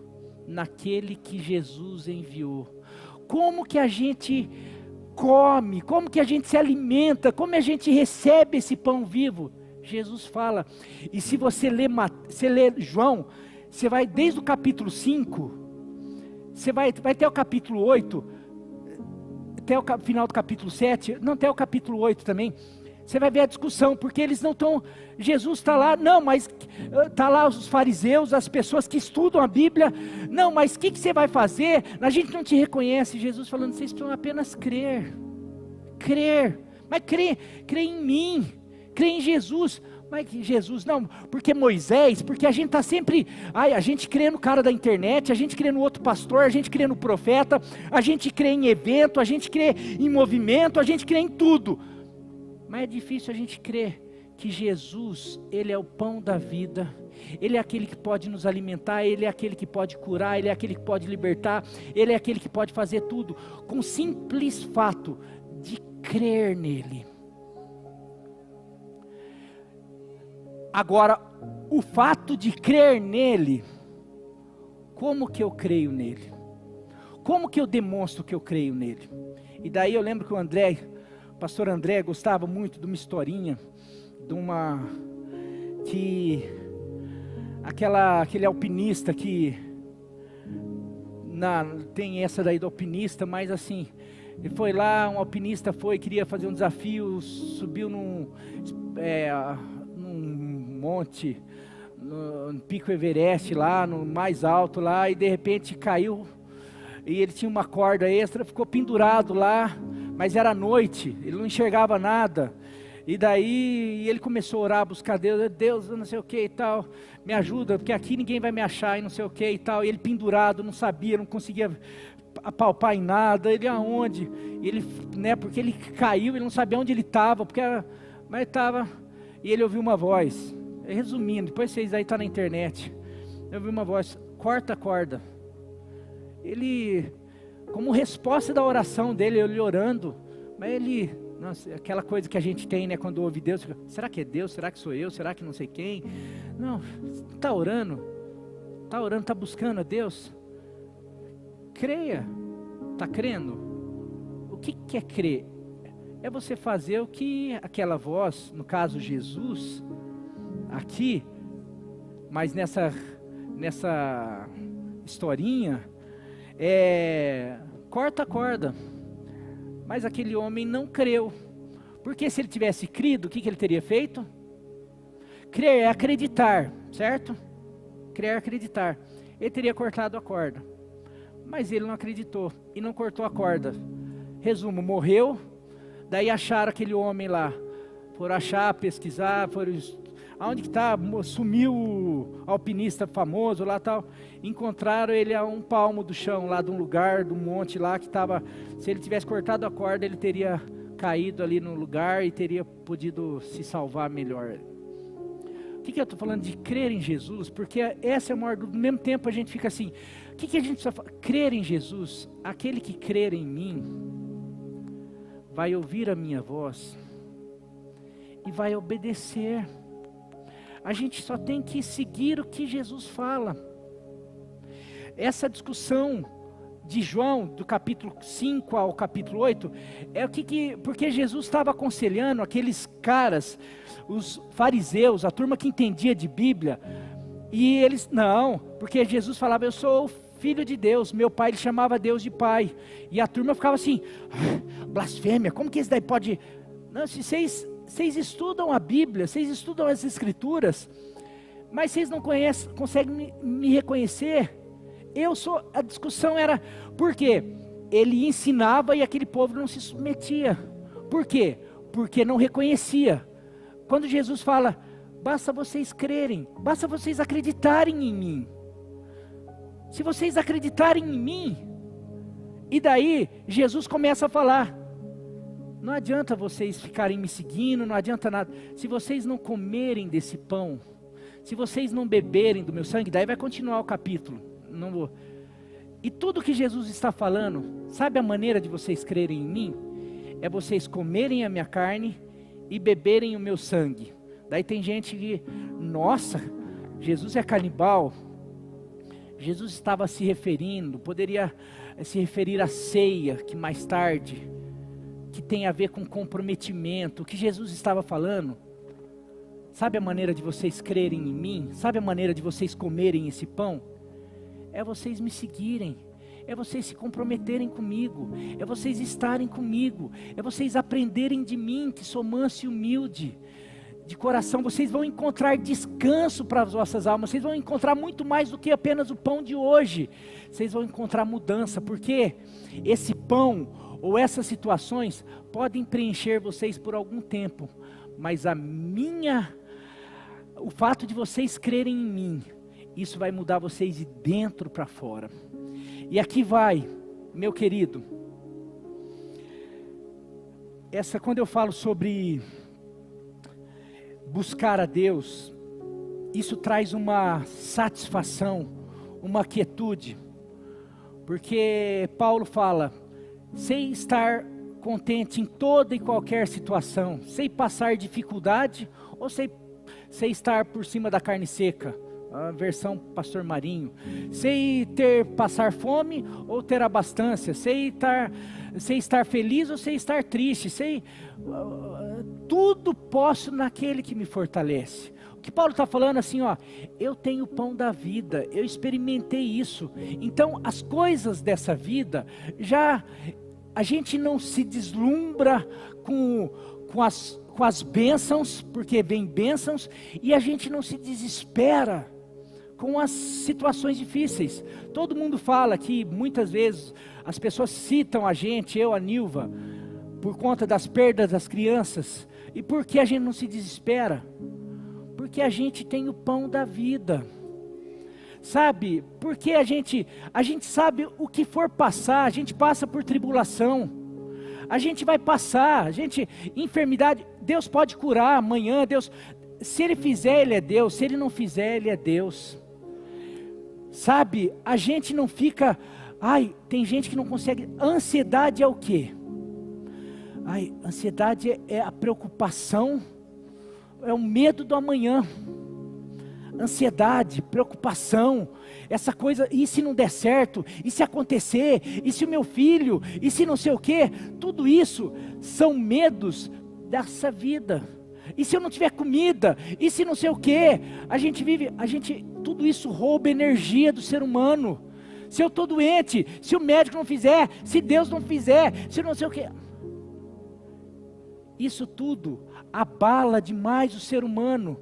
naquele que Jesus enviou. Como que a gente come, como que a gente se alimenta, como a gente recebe esse pão vivo? Jesus fala, e se você ler João, você vai desde o capítulo 5, você vai até o capítulo 8, até o final do capítulo 7, não, até o capítulo 8 também, você vai ver a discussão, porque eles não estão, Jesus está lá, não, mas está lá os fariseus, as pessoas que estudam a Bíblia, não, mas o que você vai fazer? A gente não te reconhece. Jesus falando, vocês precisam apenas crer, mas crer em mim, crê em Jesus. Mas que Jesus, não, porque Moisés, porque a gente está sempre, a gente crê no cara da internet, a gente crê no outro pastor, a gente crê no profeta, a gente crê em evento, a gente crê em movimento, a gente crê em tudo. Mas é difícil a gente crer que Jesus, Ele é o pão da vida, Ele é aquele que pode nos alimentar, Ele é aquele que pode curar, Ele é aquele que pode libertar, Ele é aquele que pode fazer tudo, com o simples fato de crer nele. Agora, o fato de crer nele, como que eu creio nele? Como que eu demonstro que eu creio nele? E daí eu lembro que o pastor André gostava muito de uma historinha, aquele alpinista que, tem essa daí do alpinista, mas assim, ele foi lá, um alpinista queria fazer um desafio, subiu num monte, no Pico Everest lá, no mais alto lá, e de repente caiu, e ele tinha uma corda extra, ficou pendurado lá, mas era noite, ele não enxergava nada, e daí ele começou a orar, buscar Deus, não sei o que e tal, me ajuda, porque aqui ninguém vai me achar e não sei o que e tal, e ele pendurado, não sabia, não conseguia apalpar em nada, ele aonde, porque ele caiu, ele não sabia onde ele estava, mas estava, e ele ouviu uma voz, resumindo, depois vocês aí estão na internet, eu ouvi uma voz, corta a corda, ele, como resposta da oração dele, ele orando, mas ele, nossa, aquela coisa que a gente tem, né, quando ouve Deus, será que é Deus, será que sou eu, será que não sei quem, não, está orando, está buscando a Deus, creia, está crendo, o que é crer? É você fazer o que aquela voz, no caso Jesus, aqui, mas nessa historinha, corta a corda, mas aquele homem não creu, porque se ele tivesse crido, o que ele teria feito? Crer é acreditar, certo? Crer é acreditar, ele teria cortado a corda, mas ele não acreditou, e não cortou a corda, resumo, morreu, daí acharam aquele homem lá, foram achar, pesquisar, aonde que está, sumiu o alpinista famoso lá tal, encontraram ele a 1 palmo do chão lá de um lugar, de um monte lá que estava, se ele tivesse cortado a corda ele teria caído ali no lugar e teria podido se salvar melhor. O que eu estou falando de crer em Jesus? Porque essa é a maior dúvida, ao mesmo tempo a gente fica assim, o que a gente precisa falar? Crer em Jesus, aquele que crer em mim, vai ouvir a minha voz e vai obedecer. A gente só tem que seguir o que Jesus fala. Essa discussão de João, do capítulo 5 ao capítulo 8, porque Jesus estava aconselhando aqueles caras, os fariseus, a turma que entendia de Bíblia, e eles, não, porque Jesus falava, eu sou o Filho de Deus, meu pai, ele chamava Deus de pai, e a turma ficava assim, blasfêmia, como que esse daí pode, não, se vocês estudam a Bíblia, vocês estudam as Escrituras, mas vocês não conseguem me reconhecer, a discussão era, por quê? Ele ensinava e aquele povo não se submetia, por quê? Porque não reconhecia. Quando Jesus fala, basta vocês crerem, basta vocês acreditarem em mim, se vocês acreditarem em mim, e daí Jesus começa a falar, não adianta vocês ficarem me seguindo, não adianta nada, se vocês não comerem desse pão, se vocês não beberem do meu sangue, daí vai continuar o capítulo, e tudo que Jesus está falando, sabe a maneira de vocês crerem em mim? É vocês comerem a minha carne e beberem o meu sangue. Daí tem gente que, nossa, Jesus é canibal. Jesus estava se referindo, poderia se referir à ceia, que mais tarde, que tem a ver com comprometimento, o que Jesus estava falando. Sabe a maneira de vocês crerem em mim? Sabe a maneira de vocês comerem esse pão? É vocês me seguirem, é vocês se comprometerem comigo, é vocês estarem comigo, é vocês aprenderem de mim, que sou manso e humilde de coração. Vocês vão encontrar descanso para as vossas almas, vocês vão encontrar muito mais do que apenas o pão de hoje, vocês vão encontrar mudança, porque esse pão ou essas situações podem preencher vocês por algum tempo, mas o fato de vocês crerem em mim, isso vai mudar vocês de dentro para fora. E aqui vai, meu querido, quando eu falo sobre buscar a Deus, isso traz uma satisfação, uma quietude, porque Paulo fala, sei estar contente em toda e qualquer situação, sei passar dificuldade, ou sei estar por cima da carne seca, a versão Pastor Marinho, sei passar fome ou ter abastança, sei estar feliz ou sei estar triste, tudo posso naquele que me fortalece. O que Paulo está falando assim, eu tenho o pão da vida, eu experimentei isso, então as coisas dessa vida, a gente não se deslumbra com as bênçãos, porque vem bênçãos, e a gente não se desespera com as situações difíceis. Todo mundo fala que muitas vezes as pessoas citam a gente, a Nilva, por conta das perdas das crianças. E por que a gente não se desespera? Porque a gente tem o pão da vida. Sabe, porque a gente sabe o que for passar, a gente passa por tribulação. A gente vai passar, enfermidade, Deus pode curar amanhã, se Ele fizer, Ele é Deus, se Ele não fizer, Ele é Deus. Sabe, a gente não fica, tem gente que não consegue, ansiedade é o quê? Ansiedade é a preocupação, é o medo do amanhã. Ansiedade, preocupação, essa coisa, e se não der certo, e se acontecer, e se o meu filho, e se não sei o que, tudo isso são medos dessa vida. E se eu não tiver comida, e se não sei o que, tudo isso rouba energia do ser humano. Se eu estou doente, se o médico não fizer, se Deus não fizer, se não sei o que, isso tudo abala demais o ser humano.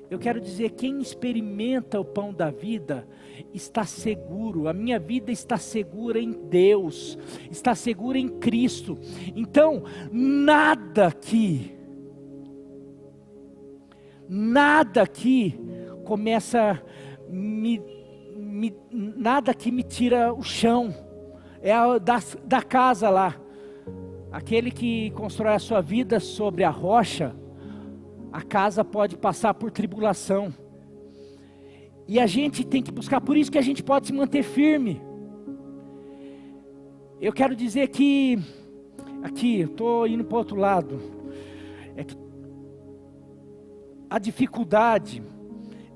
Eu quero dizer, quem experimenta o pão da vida, está seguro, a minha vida está segura em Deus, está segura em Cristo. Então, nada aqui começa, nada que me tira o chão, da casa lá, aquele que constrói a sua vida sobre a rocha, a casa pode passar por tribulação, e a gente tem que buscar, por isso que a gente pode se manter firme. Eu quero dizer que, aqui, eu estou indo para o outro lado, a dificuldade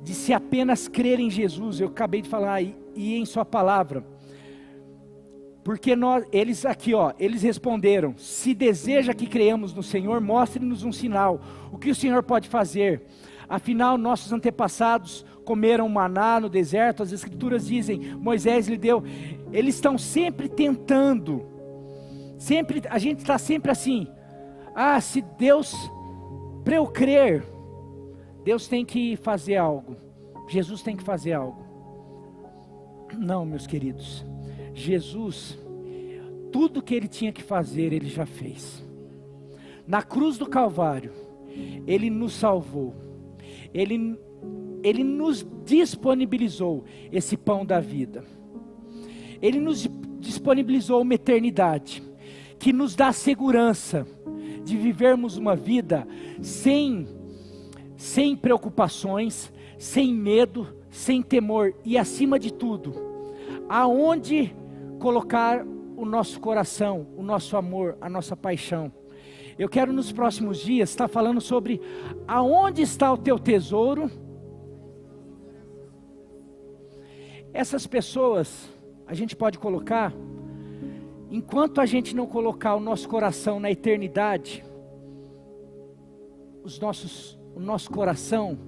de se apenas crer em Jesus, eu acabei de falar, e em sua palavra, porque eles responderam, se deseja que creiamos no Senhor, mostre-nos um sinal, o que o Senhor pode fazer, afinal nossos antepassados comeram maná no deserto, as escrituras dizem, Moisés lhe deu, eles estão sempre tentando, a gente está sempre assim, se Deus, para eu crer, Deus tem que fazer algo, Jesus tem que fazer algo. Não, meus queridos, Jesus, tudo que Ele tinha que fazer, Ele já fez. Na cruz do Calvário, Ele nos salvou, Ele nos disponibilizou esse pão da vida, Ele nos disponibilizou uma eternidade, que nos dá segurança, de vivermos uma vida sem preocupações, sem medo, sem temor, e acima de tudo, aonde colocar o nosso coração, o nosso amor, a nossa paixão. Eu quero nos próximos dias estar falando sobre aonde está o teu tesouro. Essas pessoas, a gente pode colocar, enquanto a gente não colocar o nosso coração na eternidade, o nosso coração,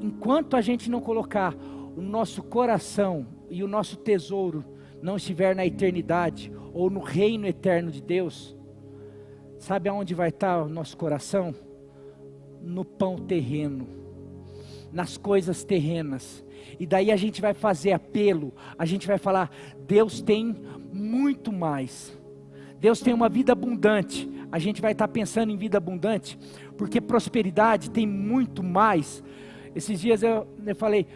enquanto a gente não colocar o nosso coração e o nosso tesouro não estiver na eternidade, ou no reino eterno de Deus, sabe aonde vai estar o nosso coração? No pão terreno, nas coisas terrenas. E daí a gente vai fazer apelo, a gente vai falar, Deus tem muito mais, Deus tem uma vida abundante. A gente vai estar pensando em vida abundante, porque prosperidade tem muito mais. Esses dias eu falei,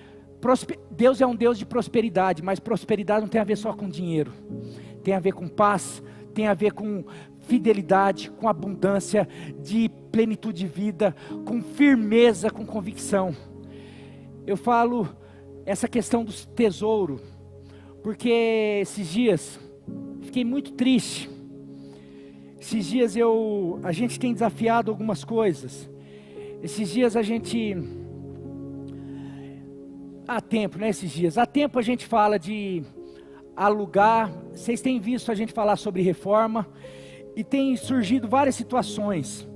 Deus é um Deus de prosperidade, mas prosperidade não tem a ver só com dinheiro. Tem a ver com paz, tem a ver com fidelidade, com abundância de plenitude de vida, com firmeza, com convicção. Eu falo essa questão do tesouro, porque esses dias fiquei muito triste. Esses dias a gente tem desafiado algumas coisas. Esses dias há tempo, né? Há tempo a gente fala de alugar. Vocês têm visto a gente falar sobre reforma. E tem surgido várias situações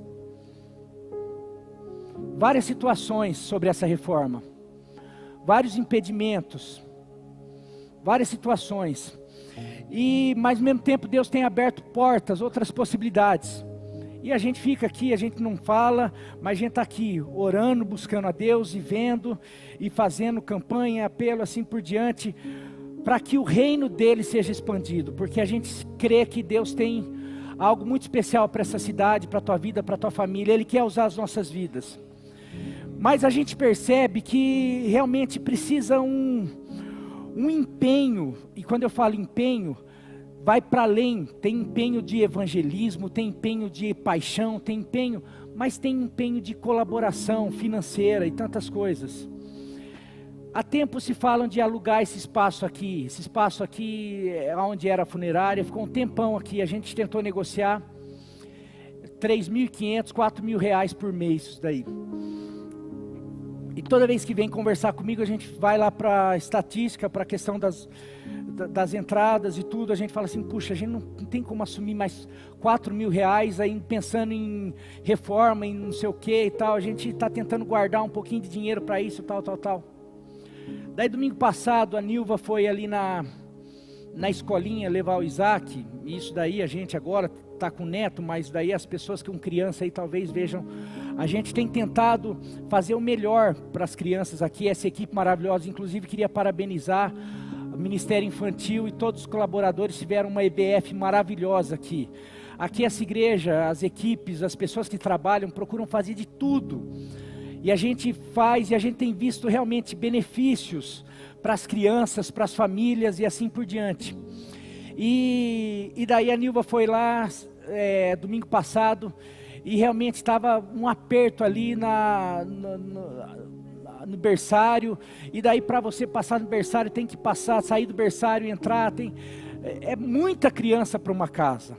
sobre essa reforma. Vários impedimentos. Várias situações. Mas ao mesmo tempo Deus tem aberto portas, outras possibilidades. E a gente fica aqui, a gente não fala, mas a gente está aqui orando, buscando a Deus e vendo e fazendo campanha, apelo assim por diante, para que o reino dele seja expandido, porque a gente crê que Deus tem algo muito especial para essa cidade, para a tua vida, para a tua família. Ele quer usar as nossas vidas. Mas a gente percebe que realmente precisa um empenho, e quando eu falo empenho, vai para além. Tem empenho de evangelismo, tem empenho de paixão, tem empenho, mas tem empenho de colaboração financeira e tantas coisas. Há tempo se falam de alugar esse espaço aqui é onde era a funerária, ficou um tempão aqui, a gente tentou negociar, 3.500, 4.000 reais por mês isso daí. E toda vez que vem conversar comigo, a gente vai lá para a estatística, para a questão das entradas e tudo, a gente fala assim, puxa, a gente não tem como assumir mais 4.000 reais, aí pensando em reforma, em não sei o que e tal, a gente está tentando guardar um pouquinho de dinheiro para isso, tal. Daí domingo passado a Nilva foi ali na escolinha levar o Isaac, e isso daí a gente agora está com neto, mas daí as pessoas com criança aí talvez vejam, a gente tem tentado fazer o melhor para as crianças aqui, essa equipe maravilhosa, inclusive queria parabenizar o Ministério Infantil e todos os colaboradores, tiveram uma EBF maravilhosa aqui. Aqui essa igreja, as equipes, as pessoas que trabalham procuram fazer de tudo. E a gente faz, e a gente tem visto realmente benefícios para as crianças, para as famílias e assim por diante. E daí a Nilva foi lá domingo passado e realmente estava um aperto ali no berçário. E daí para você passar no berçário tem que sair do berçário e entrar. É muita criança para uma casa.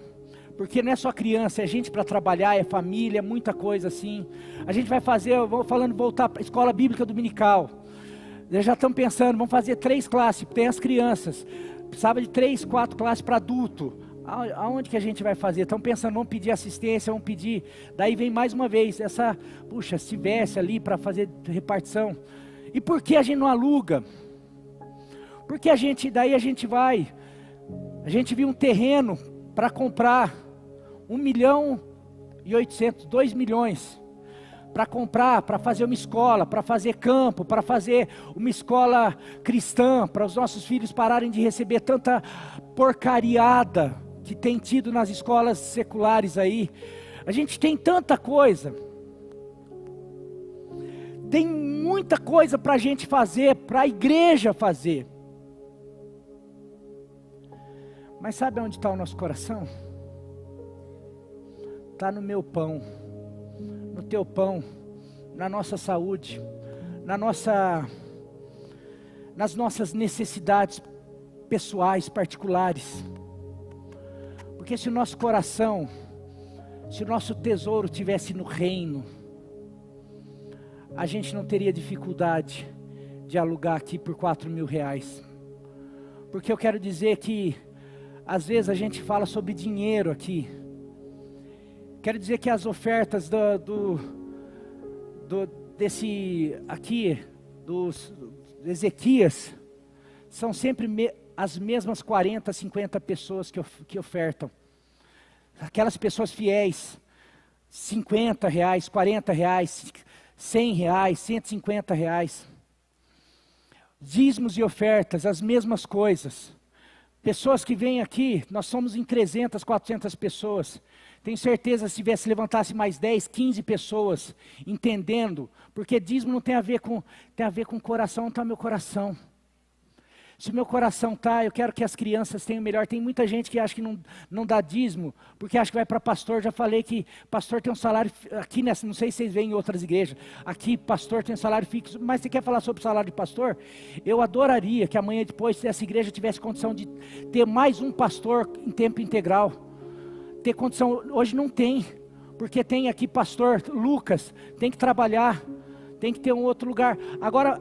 Porque não é só criança, é gente para trabalhar, é família, é muita coisa assim. A gente vai fazer, voltar para a escola bíblica dominical. Já estamos pensando, vamos fazer 3 classes, tem as crianças. Precisava de 3, 4 classes para adulto. Aonde que a gente vai fazer? Estamos pensando, vamos pedir assistência, vamos pedir. Daí vem mais uma vez, puxa, se tivesse ali para fazer repartição. E por que a gente não aluga? Porque daí a gente viu um terreno para comprar 1.800.000, 2 milhões, para comprar, para fazer uma escola, para fazer campo, para fazer uma escola cristã, para os nossos filhos pararem de receber tanta porcariada que tem tido nas escolas seculares aí. A gente tem tanta coisa, tem muita coisa para a gente fazer, para a igreja fazer. Mas sabe onde está o nosso coração? Está no meu pão, no teu pão, na nossa saúde, nas nossas necessidades pessoais, particulares. Porque se o nosso coração, se o nosso tesouro estivesse no reino, a gente não teria dificuldade de alugar aqui por 4.000 reais. Porque eu quero dizer que às vezes a gente fala sobre dinheiro aqui. Quero dizer que as ofertas desse aqui, do Ezequias, são sempre as mesmas 40, 50 pessoas que ofertam. Aquelas pessoas fiéis, 50 reais, 40 reais, 100 reais, 150 reais. Dízimos e ofertas, as mesmas coisas. Pessoas que vêm aqui, nós somos em 300, 400 pessoas. Tenho certeza, se tivesse levantasse mais 10, 15 pessoas, entendendo, porque dízimo não tem a ver com o coração, não está meu coração. Se o meu coração está, eu quero que as crianças tenham melhor. Tem muita gente que acha que não dá dízimo, porque acha que vai para pastor. Já falei que pastor tem um salário, aqui nessa, não sei se vocês veem em outras igrejas, aqui pastor tem um salário fixo, mas você quer falar sobre o salário de pastor? Eu adoraria que amanhã depois essa igreja tivesse condição de ter mais um pastor em tempo integral. Ter condição, hoje não tem, porque tem aqui pastor Lucas, tem que trabalhar, tem que ter um outro lugar. Agora,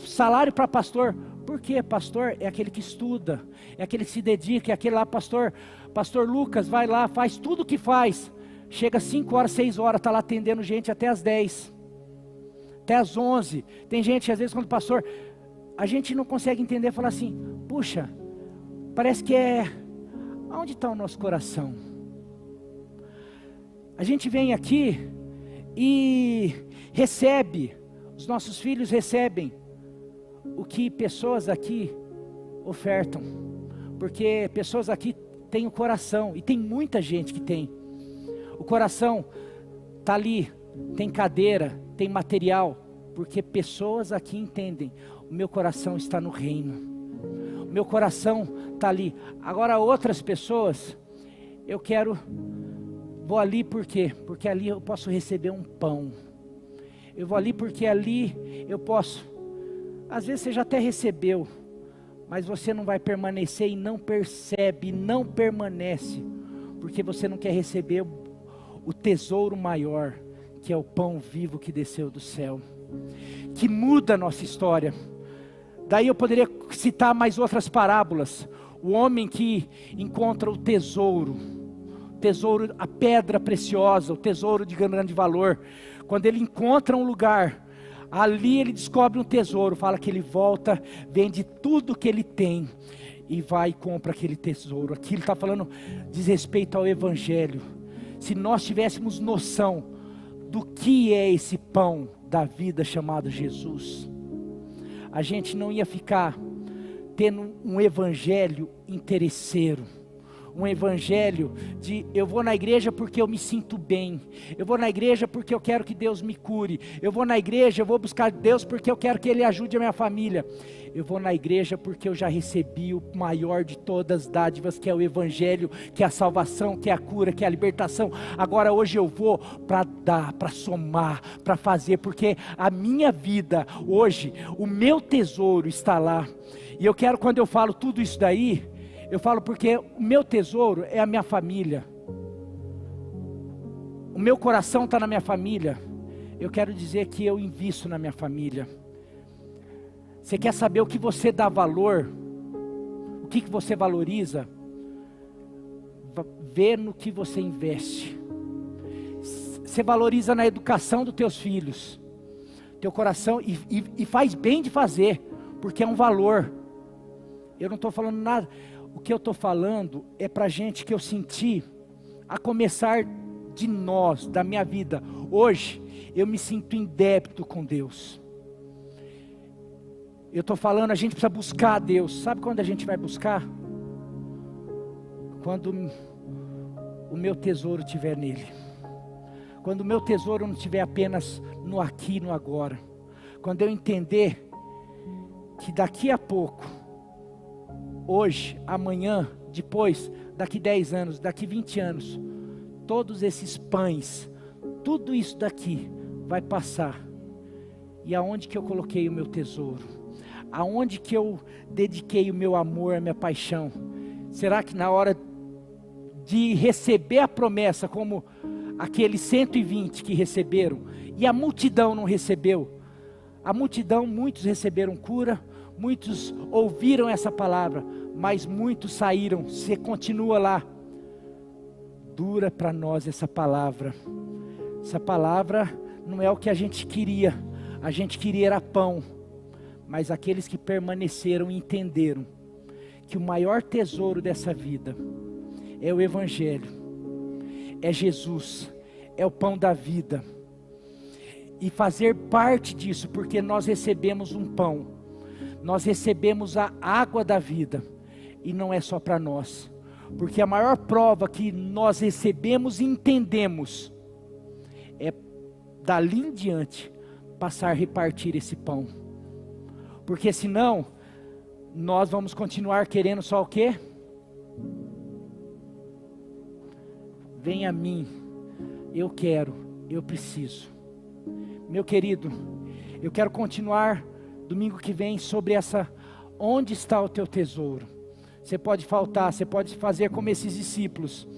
salário para pastor. Por quê? Pastor é aquele que estuda, é aquele que se dedica, é aquele lá, pastor Lucas, vai lá, faz tudo o que faz, chega às 5 horas, 6 horas, está lá atendendo gente até às 10, até às 11, tem gente que às vezes quando pastor, a gente não consegue entender, fala assim, puxa, parece que onde está o nosso coração? A gente vem aqui e recebe, os nossos filhos recebem, o que pessoas aqui ofertam, porque pessoas aqui têm o coração, e tem muita gente que tem, o coração está ali, tem cadeira, tem material, porque pessoas aqui entendem, o meu coração está no reino, o meu coração está ali. Agora outras pessoas, vou ali por quê? Porque ali eu posso receber um pão, eu vou ali porque ali eu posso. Às vezes você já até recebeu, mas você não vai permanecer e não percebe, não permanece, porque você não quer receber o tesouro maior, que é o pão vivo que desceu do céu, que muda a nossa história. Daí eu poderia citar mais outras parábolas, o homem que encontra o tesouro, a pedra preciosa, o tesouro de grande valor, quando ele encontra um lugar, ali ele descobre um tesouro, fala que ele volta, vende tudo que ele tem e vai e compra aquele tesouro. Aqui ele está falando, diz respeito ao Evangelho. Se nós tivéssemos noção do que é esse pão da vida chamado Jesus, a gente não ia ficar tendo um evangelho interesseiro. Um evangelho de eu vou na igreja porque eu me sinto bem, eu vou na igreja porque eu quero que Deus me cure, eu vou na igreja, eu vou buscar Deus porque eu quero que Ele ajude a minha família, eu vou na igreja porque eu já recebi o maior de todas as dádivas, que é o evangelho, que é a salvação, que é a cura, que é a libertação. Agora hoje eu vou para dar, para somar, para fazer, porque a minha vida hoje, o meu tesouro está lá. E eu quero, quando eu falo tudo isso daí, eu falo porque o meu tesouro é a minha família. O meu coração está na minha família. Eu quero dizer que eu invisto na minha família. Você quer saber o que você dá valor? O que você valoriza? Vê no que você investe. Você valoriza na educação dos teus filhos. Teu coração, e faz bem de fazer, porque é um valor. Eu não estou falando nada. O que eu estou falando é para gente que eu senti, a começar de nós, da minha vida. Hoje, eu me sinto em débito com Deus. Eu estou falando, a gente precisa buscar a Deus. Sabe quando a gente vai buscar? Quando o meu tesouro estiver nele. Quando o meu tesouro não estiver apenas no aqui e no agora. Quando eu entender que daqui a pouco, hoje, amanhã, depois, daqui 10 anos, daqui 20 anos, todos esses pães, tudo isso daqui vai passar. E aonde que eu coloquei o meu tesouro? Aonde que eu dediquei o meu amor, a minha paixão? Será que na hora de receber a promessa, como aqueles 120 que receberam, e a multidão não recebeu? A multidão, muitos receberam cura, muitos ouviram essa palavra, mas muitos saíram. Você continua lá. Dura para nós essa palavra. Essa palavra não é o que a gente queria. A gente queria era pão. Mas aqueles que permaneceram e entenderam que o maior tesouro dessa vida é o Evangelho, é Jesus, é o pão da vida. E fazer parte disso, porque nós recebemos um pão, nós recebemos a água da vida. E não é só para nós, porque a maior prova que nós recebemos e entendemos é dali em diante passar a repartir esse pão, porque senão nós vamos continuar querendo só o quê? Venha a mim, eu quero, eu preciso. Meu querido, eu quero continuar domingo que vem sobre essa, onde está o teu tesouro? Você pode faltar, você pode fazer como esses discípulos.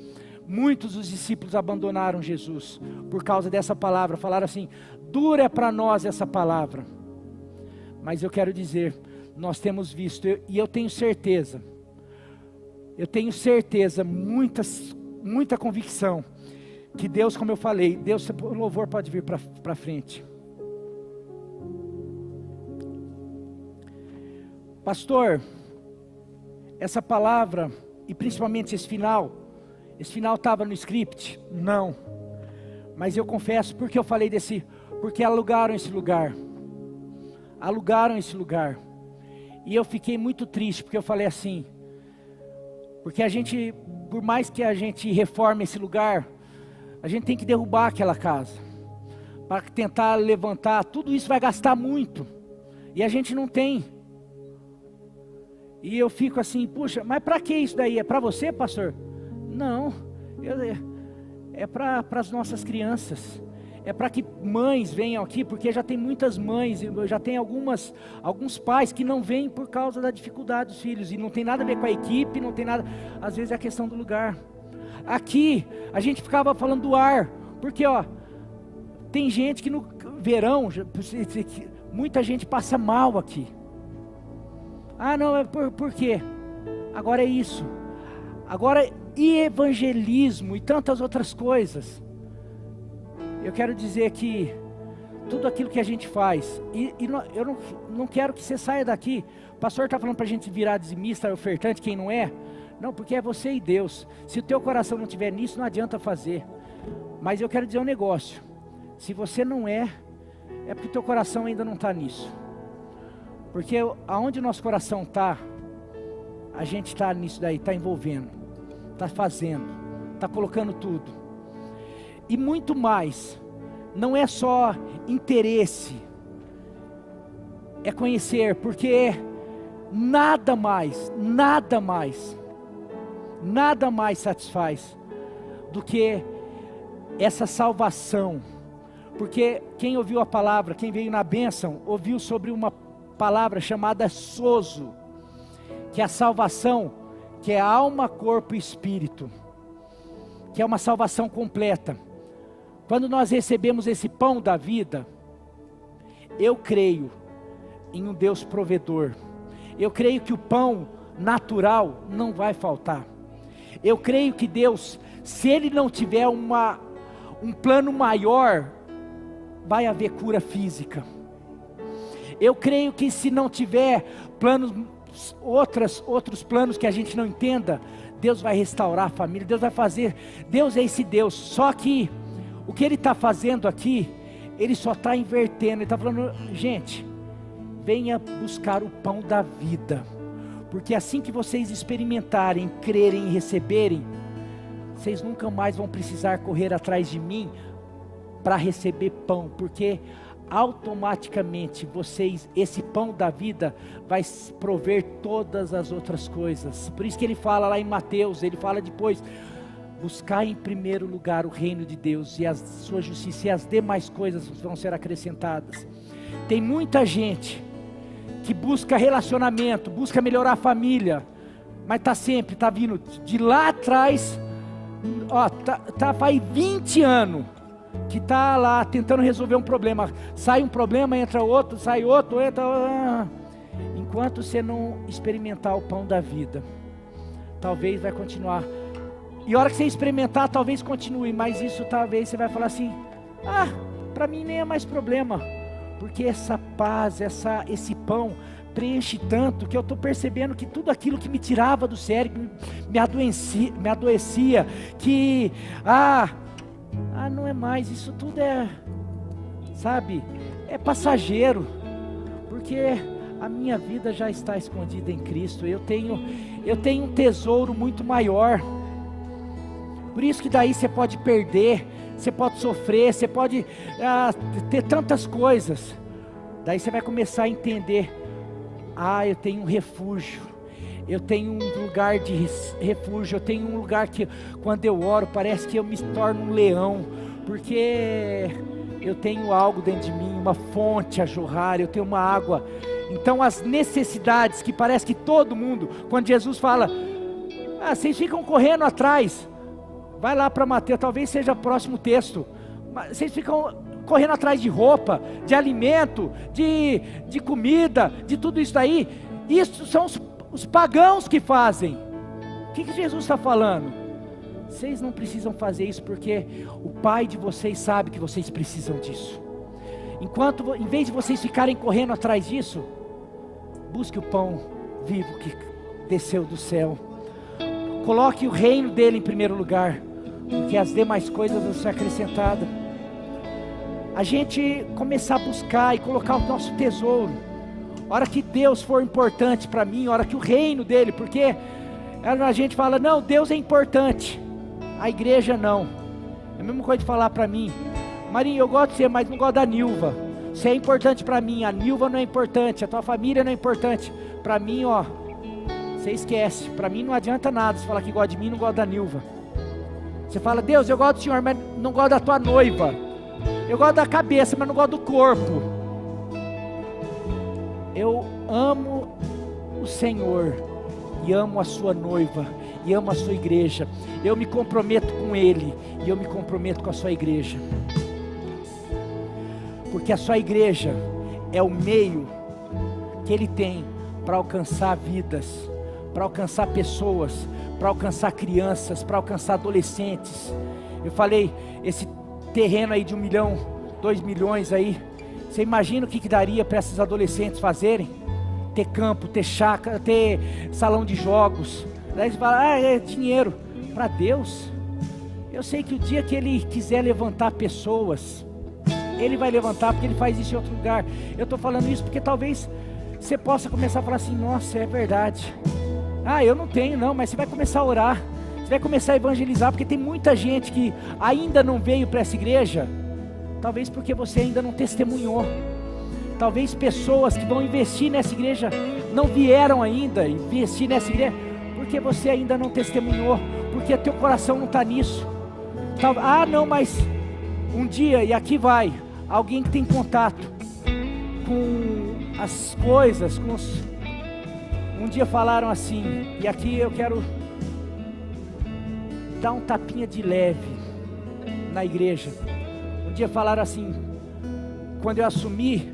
Muitos dos discípulos abandonaram Jesus por causa dessa palavra, falaram assim, dura é para nós essa palavra. Mas eu quero dizer, nós temos visto, e eu tenho certeza, muita convicção, que Deus, como eu falei, Deus, o louvor pode vir para frente. Pastor, essa palavra, e principalmente esse final estava no script? Não, mas eu confesso, porque eu falei porque alugaram esse lugar, e eu fiquei muito triste, porque eu falei assim, porque por mais que a gente reforme esse lugar, a gente tem que derrubar aquela casa, para tentar levantar, tudo isso vai gastar muito, e a gente não tem. E eu fico assim, puxa, mas para que isso daí? É para você, pastor? Não, é para as nossas crianças, é para que mães venham aqui, porque já tem muitas mães, já tem alguns pais que não vêm por causa da dificuldade dos filhos, e não tem nada a ver com a equipe, não tem nada, às vezes é a questão do lugar. Aqui, a gente ficava falando do ar, porque tem gente que no verão, muita gente passa mal aqui. Ah, não, é por quê? Agora é isso. Agora, e evangelismo e tantas outras coisas. Eu quero dizer que tudo aquilo que a gente faz, eu não quero que você saia daqui. O pastor está falando para a gente virar dizimista, ofertante, quem não é? Não, porque é você e Deus. Se o teu coração não estiver nisso, não adianta fazer. Mas eu quero dizer um negócio. Se você não é porque o teu coração ainda não está nisso. Porque aonde o nosso coração está, a gente está nisso daí, está envolvendo, está fazendo, está colocando tudo. E muito mais, não é só interesse, é conhecer, porque nada mais satisfaz do que essa salvação. Porque quem ouviu a palavra, quem veio na bênção, ouviu sobre uma palavra chamada sozo, que é a salvação, que é alma, corpo e espírito, que é uma salvação completa. Quando nós recebemos esse pão da vida, eu creio em um Deus provedor, eu creio que o pão natural não vai faltar, eu creio que Deus, se Ele não tiver um plano maior, vai haver cura física. Eu creio que se não tiver outros planos que a gente não entenda, Deus vai restaurar a família, Deus vai fazer, Deus é esse Deus. Só que o que Ele está fazendo aqui, Ele só está invertendo, Ele está falando, gente, venha buscar o pão da vida, porque assim que vocês experimentarem, crerem e receberem, vocês nunca mais vão precisar correr atrás de mim para receber pão, porque automaticamente esse pão da vida vai prover todas as outras coisas. Por isso que ele fala lá em Mateus, ele fala depois, buscar em primeiro lugar o reino de Deus e a sua justiça, e as demais coisas vão ser acrescentadas. Tem muita gente que busca relacionamento, busca melhorar a família, mas está vindo de lá atrás, faz 20 anos, que está lá tentando resolver um problema, sai um problema, entra outro, sai outro, entra, enquanto você não experimentar o pão da vida, talvez vai continuar, e a hora que você experimentar, talvez continue, mas isso talvez você vai falar assim, para mim nem é mais problema, porque essa paz, esse pão, preenche tanto, que eu estou percebendo que tudo aquilo que me tirava do sério, me adoecia, que, não é mais, isso tudo é passageiro, porque a minha vida já está escondida em Cristo, eu tenho um tesouro muito maior. Por isso que daí você pode perder, você pode sofrer, você pode ter tantas coisas. Daí você vai começar a entender, eu tenho um refúgio, eu tenho um lugar de refúgio, eu tenho um lugar que quando eu oro parece que eu me torno um leão, porque eu tenho algo dentro de mim, uma fonte a jorrar, eu tenho uma água. Então as necessidades que parece que todo mundo, quando Jesus fala, vocês ficam correndo atrás, vai lá para Mateus, talvez seja o próximo texto, vocês ficam correndo atrás de roupa, de alimento, de comida, de tudo isso aí, isso são os pagãos que fazem. O que Jesus está falando? Vocês não precisam fazer isso, porque o Pai de vocês sabe que vocês precisam disso. Em vez de vocês ficarem correndo atrás disso, busque o pão vivo que desceu do céu, coloque o reino dele em primeiro lugar, porque as demais coisas vão ser acrescentadas. A gente começar a buscar e colocar o nosso tesouro, a hora que Deus for importante para mim, a hora que o reino dele, porque a gente fala, não, Deus é importante, a igreja não. É a mesma coisa de falar para mim, Marinho, eu gosto de você, mas não gosto da Nilva. Você é importante para mim, a Nilva não é importante, a tua família não é importante. Para mim, você esquece. Para mim não adianta nada você falar que gosta de mim e não gosta da Nilva. Você fala, Deus, eu gosto do Senhor, mas não gosto da tua noiva. Eu gosto da cabeça, mas não gosto do corpo. Eu amo o Senhor e amo a sua noiva e amo a sua igreja. Eu me comprometo com Ele e eu me comprometo com a sua igreja, porque a sua igreja é o meio que Ele tem para alcançar vidas, para alcançar pessoas, para alcançar crianças, para alcançar adolescentes. Eu falei, esse terreno aí de 1 milhão, 2 milhões aí, você imagina o que daria para esses adolescentes fazerem? Ter campo, ter chácara, ter salão de jogos. Daí você fala, é dinheiro. Para Deus, eu sei que o dia que Ele quiser levantar pessoas, Ele vai levantar, porque Ele faz isso em outro lugar. Eu estou falando isso porque talvez você possa começar a falar assim, nossa, é verdade. Eu não tenho não, mas você vai começar a orar, você vai começar a evangelizar, porque tem muita gente que ainda não veio para essa igreja, talvez porque você ainda não testemunhou. Talvez pessoas que vão investir nessa igreja não vieram ainda investir nessa igreja, porque você ainda não testemunhou, porque teu coração não está nisso. Não, mas um dia, e aqui vai, alguém que tem contato com as coisas, um dia falaram assim, e aqui eu quero dar um tapinha de leve na igreja. Um dia falaram assim, quando eu assumi,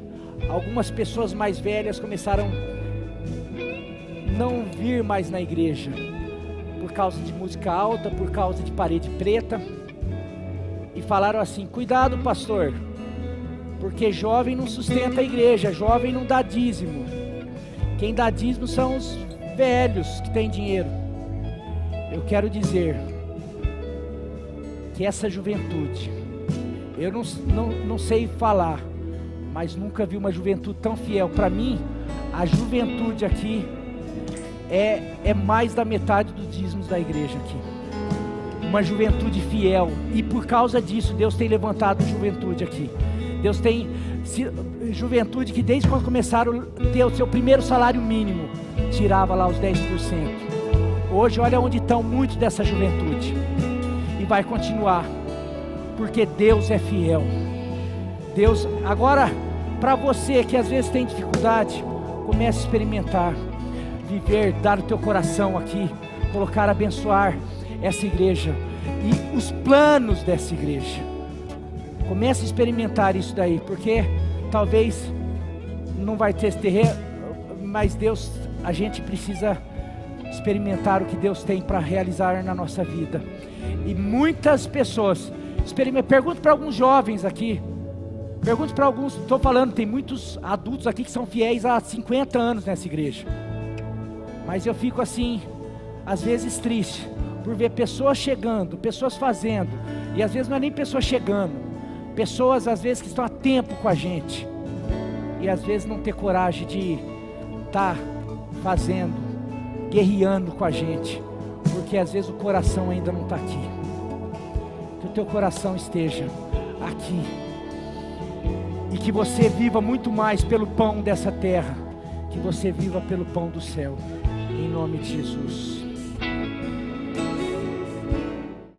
algumas pessoas mais velhas começaram a não vir mais na igreja, por causa de música alta, por causa de parede preta, e falaram assim, cuidado pastor, porque jovem não sustenta a igreja, jovem não dá dízimo, quem dá dízimo são os velhos que têm dinheiro. Eu quero dizer que essa juventude, eu não sei falar, mas nunca vi uma juventude tão fiel. Para mim, a juventude aqui é mais da metade dos dízimos da igreja aqui. Uma juventude fiel, e por causa disso Deus tem levantado juventude aqui. Deus tem juventude que desde quando começaram a ter o seu primeiro salário mínimo, tirava lá os 10%. Hoje olha onde estão muitos dessa juventude, e vai continuar, porque Deus é fiel. Deus, agora para você que às vezes tem dificuldade, comece a experimentar, viver, dar o teu coração aqui, colocar, abençoar essa igreja e os planos dessa igreja. Comece a experimentar isso daí, porque talvez não vai ter esse terreno, mas Deus, a gente precisa experimentar o que Deus tem para realizar na nossa vida. E muitas pessoas, pergunto para alguns jovens aqui, pergunto para alguns, estou falando, tem muitos adultos aqui que são fiéis há 50 anos nessa igreja, mas eu fico assim, às vezes triste, por ver pessoas chegando, pessoas fazendo, e às vezes não é nem pessoas chegando, pessoas às vezes que estão há tempo com a gente, e às vezes não ter coragem de está fazendo, guerreando com a gente, porque às vezes o coração ainda não está aqui. Que o teu coração esteja aqui, e que você viva muito mais pelo pão dessa terra, que você viva pelo pão do céu, em nome de Jesus.